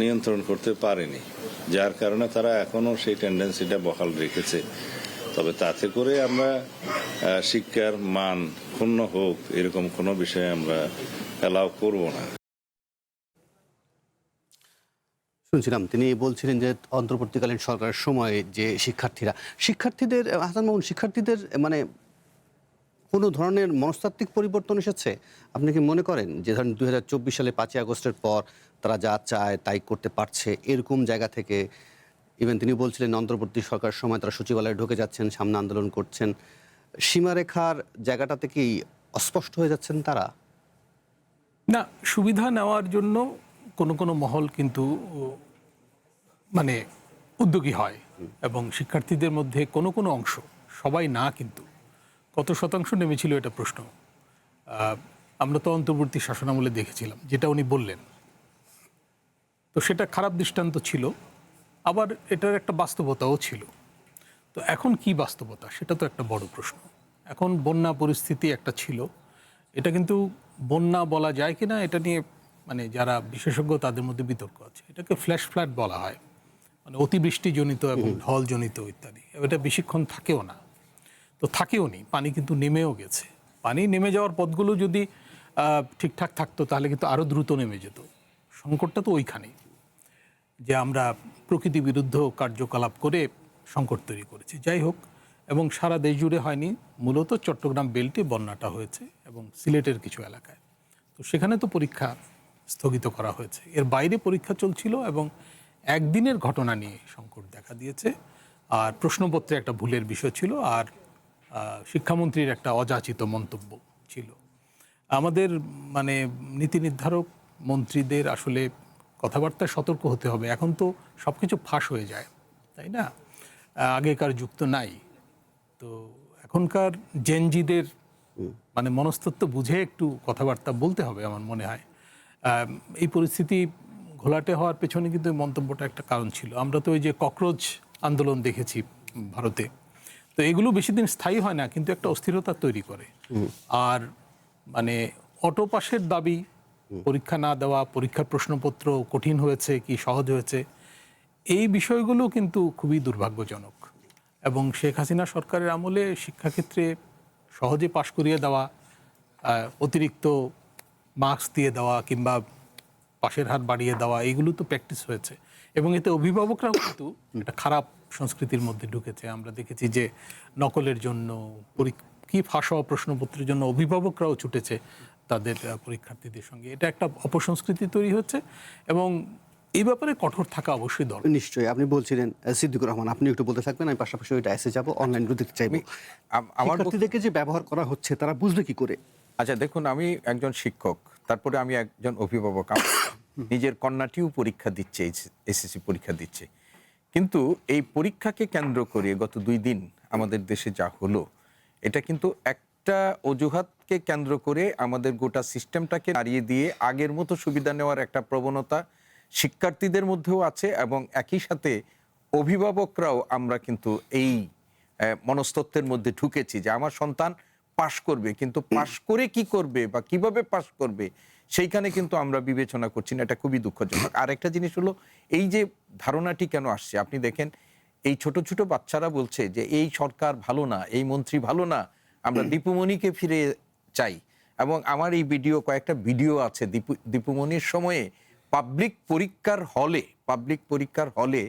নিয়ন্ত্রণ করতে পারেনি, যার কারণে তারা এখনো সেই টেন্ডেন্সিটা বহাল রেখেছে। তবে তাতে করে আমরা শিক্ষার মান ক্ষুণ্ণ হোক এরকম কোনো বিষয়ে আমরা অ্যালাউ করব না। শুনছিলাম তিনি বলছিলেন যে অন্তর্বর্তীকালীন সরকারের সময়ে যে শিক্ষার্থীদের হাসান মামুন, শিক্ষার্থীদের মানে কোনো ধরনের মনস্তাত্ত্বিক পরিবর্তন এসেছে? আপনি কি মনে করেন যে ধরেন 2024 সালে 5ই আগস্টের পর তারা যা চায় তাই করতে পারছে, এরকম জায়গা থেকে? ইভেন তিনি বলছিলেন অন্তর্বর্তী সরকারের সময় তারা সচিবালয়ে ঢুকে যাচ্ছেন, সামনে আন্দোলন করছেন। সীমারেখার জায়গাটাতে কি অস্পষ্ট হয়ে যাচ্ছেন তারা? না, সুবিধা নেওয়ার জন্য কোনো কোনো মহল কিন্তু মানে উদ্যোগী হয়, এবং শিক্ষার্থীদের মধ্যে কোনো কোনো অংশ, সবাই না, কিন্তু কত শতাংশ নেমেছিল এটা প্রশ্ন। আমরা তো অন্তর্বর্তী শাসনামলে দেখেছিলাম যেটা উনি বললেন, তো সেটা খারাপ দৃষ্টান্ত ছিল, আবার এটার একটা বাস্তবতাও ছিল। তো এখন কি বাস্তবতা, সেটা তো একটা বড় প্রশ্ন। এখন বন্যা পরিস্থিতি একটা ছিল, এটা কিন্তু বন্যা বলা যায় কিনা এটা নিয়ে মানে যারা বিশেষজ্ঞ তাদের মধ্যে বিতর্ক আছে। এটাকে ফ্ল্যাশ ফ্লাড বলা হয়, মানে অতিবৃষ্টিজনিত এবং ঢলজনিত ইত্যাদি। এটা বেশিক্ষণ থাকেও না, তো থাকেও নি, পানি কিন্তু নেমেও গেছে। পানি নেমে যাওয়ার পথগুলো যদি ঠিকঠাক থাকতো তাহলে কিন্তু আরও দ্রুত নেমে যেত। সংকটটা তো ওইখানেই যে আমরা প্রকৃতি বিরুদ্ধ কার্যকলাপ করে সংকট তৈরি করেছি। যাই হোক, এবং সারা দেশ জুড়ে হয়নি, মূলত চট্টগ্রাম বেল্টে বন্যাটা হয়েছে এবং সিলেটের কিছু এলাকায়। তো সেখানে তো পরীক্ষা স্থগিত করা হয়েছে, এর বাইরে পরীক্ষা চলছিল এবং একদিনের ঘটনা নিয়ে সংকট দেখা দিয়েছে। আর প্রশ্নপত্রে একটা ভুলের বিষয় ছিল, আর শিক্ষামন্ত্রীর একটা অযাচিত মন্তব্য ছিল। আমাদের মানে নীতি নির্ধারক মন্ত্রীদের আসলে কথাবার্তায় সতর্ক হতে হবে। এখন তো সব কিছু ফাঁস হয়ে যায়, তাই না? আগেকার যুগ তো নাই। তো এখনকার জেনজিদের মানে মনস্তত্ত্ব বুঝে একটু কথাবার্তা বলতে হবে আমার মনে হয়। এই পরিস্থিতি ঘোলাটে হওয়ার পেছনে কিন্তু এই মন্তব্যটা একটা কারণ ছিল। আমরা তো ওই যে ককরোচ আন্দোলন দেখেছি ভারতে, তো এগুলো বেশি দিন স্থায়ী হয় না, কিন্তু একটা অস্থিরতা তৈরি করে। আর মানে অটো পাসের দাবি, পরীক্ষা না দেওয়া, পরীক্ষার প্রশ্নপত্র কঠিন হয়েছে কি সহজ হয়েছে, এই বিষয়গুলো কিন্তু খুবই দুর্ভাগ্যজনক। এবং শেখ হাসিনা সরকারের আমলে শিক্ষাক্ষেত্রে সহজে পাশ করিয়ে দেওয়া, অতিরিক্ত মার্কস দিয়ে দেওয়া কিংবা পাশের হার বাড়িয়ে দেওয়া, এইগুলো তো প্র্যাকটিস হয়েছে। এবং এতে অভিভাবকরাও কিন্তু একটা খারাপ সংস্কৃতির মধ্যে ঢুকেছে। আমরা দেখেছি যে নকলের জন্য, কি ফাঁস হওয়া প্রশ্নপত্রের জন্য অভিভাবকরাও ছুটেছে তাদের পরীক্ষার্থীদের সঙ্গে। এটা একটা অপসংস্কৃতি তৈরি হচ্ছে এবং এই ব্যাপারে কঠোর থাকা অবশ্যই দরকার। নিশ্চয়ই। আপনি বলছিলেন সিদ্দিকুর রহমান, আপনি একটু বলতে থাকবেন, আমি পাশাপাশি ওইটা এসে যাবো, অনলাইন দেখতে চাইবো। আমার শিক্ষার্থীদেরকে যে ব্যবহার করা হচ্ছে তারা বুঝবে কি করে? আচ্ছা দেখুন, আমি একজন শিক্ষক, তারপরে আমি একজন অভিভাবক, নিজের কন্যাটিও পরীক্ষা দিচ্ছে, এসএসসি পরীক্ষা দিচ্ছে। কিন্তু এই পরীক্ষাকে কেন্দ্র করে গত 2 দিন আমাদের দেশে যা হলো, এটা কিন্তু একটা অজুহাতকে কেন্দ্র করে আমাদের গোটা সিস্টেমটাকে নাড়িয়ে দিয়ে আগের মতো সুবিধা নেওয়ার একটা প্রবণতা শিক্ষার্থীদের মধ্যেও আছে এবং একই সাথে অভিভাবকরাও আমরা কিন্তু এই মনস্তত্ত্বের মধ্যে ঢুকেছি যে আমার সন্তান পাশ করবে, কিন্তু পাশ করে কি করবে বা কিভাবে পাশ করবে সেইখানে কিন্তু আমরা বিবেচনা করছি না। এটা খুবই দুঃখজনক। আর একটা জিনিস হলো, এই যে ধারণাটি কেন আসছে, আপনি দেখেন এই ছোট ছোট বাচ্চারা বলছে যে এই সরকার ভালো না, এই মন্ত্রী ভালো না, আমরা দীপুমণিকে ফিরে চাই। এবং আমার এই কয়েকটা ভিডিও আছে দীপুমণির সময়ে পাবলিক পরীক্ষার হলে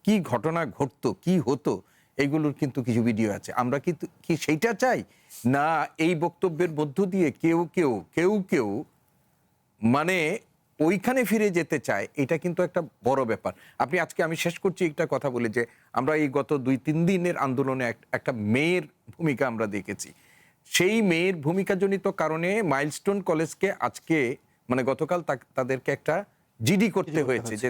কি ঘটনা ঘটতো, কি হতো, এইগুলোর কিন্তু কিছু ভিডিও আছে। আমরা কি সেইটা চাই না? এই বক্তব্যের মধ্য দিয়ে কেউ কেউ মানে ওইখানে ফিরে যেতে চায়, এটা কিন্তু একটা বড় ব্যাপার। আমি শেষ করছি একটা কথা বলে যে আমরা এই গত 2-3 দিনের আন্দোলনে একটা মেয়ের ভূমিকা আমরা দেখেছি। সেই মেয়ের ভূমিকাজনিত কারণে মাইলস্টোন কলেজকে আজকে মানে গতকাল তাদেরকে একটা জিডি করতে হয়েছে, যে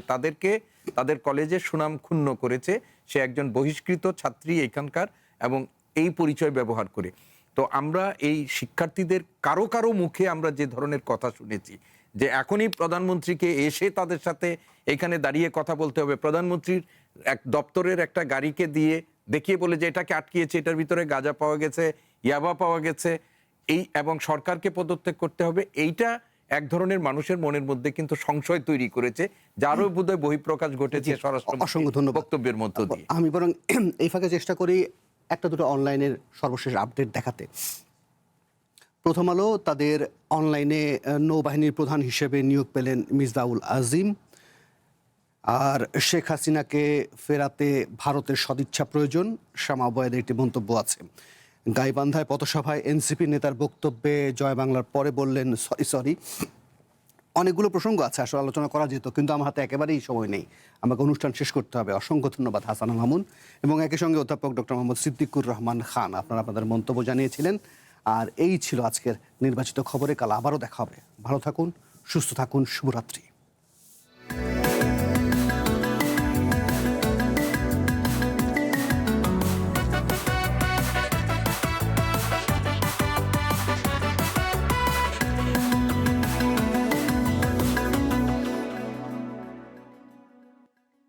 তাদের কলেজের সুনাম ক্ষুণ্ণ করেছে। সে একজন বহিষ্কৃত ছাত্রী এখানকার, এবং এই পরিচয় ব্যবহার করে। তো আমরা এই শিক্ষার্থীদের কারো মুখে আমরা যে ধরনের কথা শুনেছি যে এখনই প্রধানমন্ত্রীকে এসে তাদের সাথে এখানে দাঁড়িয়ে কথা বলতে হবে, প্রধানমন্ত্রীর এক দপ্তরের একটা গাড়িকে দিয়ে দেখিয়ে বলে যে এটাকে আটকিয়েছে, এটার ভিতরে গাঁজা পাওয়া গেছে, ইয়াবা পাওয়া গেছে, এবং সরকারকে পদত্যাগ করতে হবে, এইটা এক ধরনের মানুষের মনের মধ্যে কিন্তু সংশয় তৈরি করেছে, যারও বোধহয় বহিঃপ্রকাশ ঘটেছে স্বরাষ্ট্র বক্তব্যের মধ্য দিয়ে। আমি বরং এই ফাঁকে চেষ্টা করি একটা দুটো অনলাইনের সর্বশেষ আপডেট দেখাতে। প্রথম আলো তাদের অনলাইনে নৌবাহিনীর প্রধান হিসেবে নিয়োগ পেলেন মিসবাউল আজিম। আর শেখ হাসিনাকে ফেরাতে ভারতের সদিচ্ছা প্রয়োজন, শামা ওবায়েদের একটি মন্তব্য আছে। গাইবান্ধায় পথসভায় এনসিপি নেতার বক্তব্যে জয় বাংলার পরে বললেন সরি। অনেকগুলো প্রসঙ্গ আছে, আসলে আলোচনা করা যেত, কিন্তু আমার হাতে একেবারেই সময় নেই, আমাকে অনুষ্ঠান শেষ করতে হবে। অসংখ্য ধন্যবাদ হাসান মামুন এবং একই সঙ্গে অধ্যাপক ডক্টর মোহাম্মদ সিদ্দিকুর রহমান খান, আপনারা আপনাদের মন্তব্য জানিয়েছিলেন। আর এই ছিল আজকের নির্বাচিত খবরে। কাল আবারও দেখা হবে। ভালো থাকুন, সুস্থ থাকুন, শুভরাত্রি।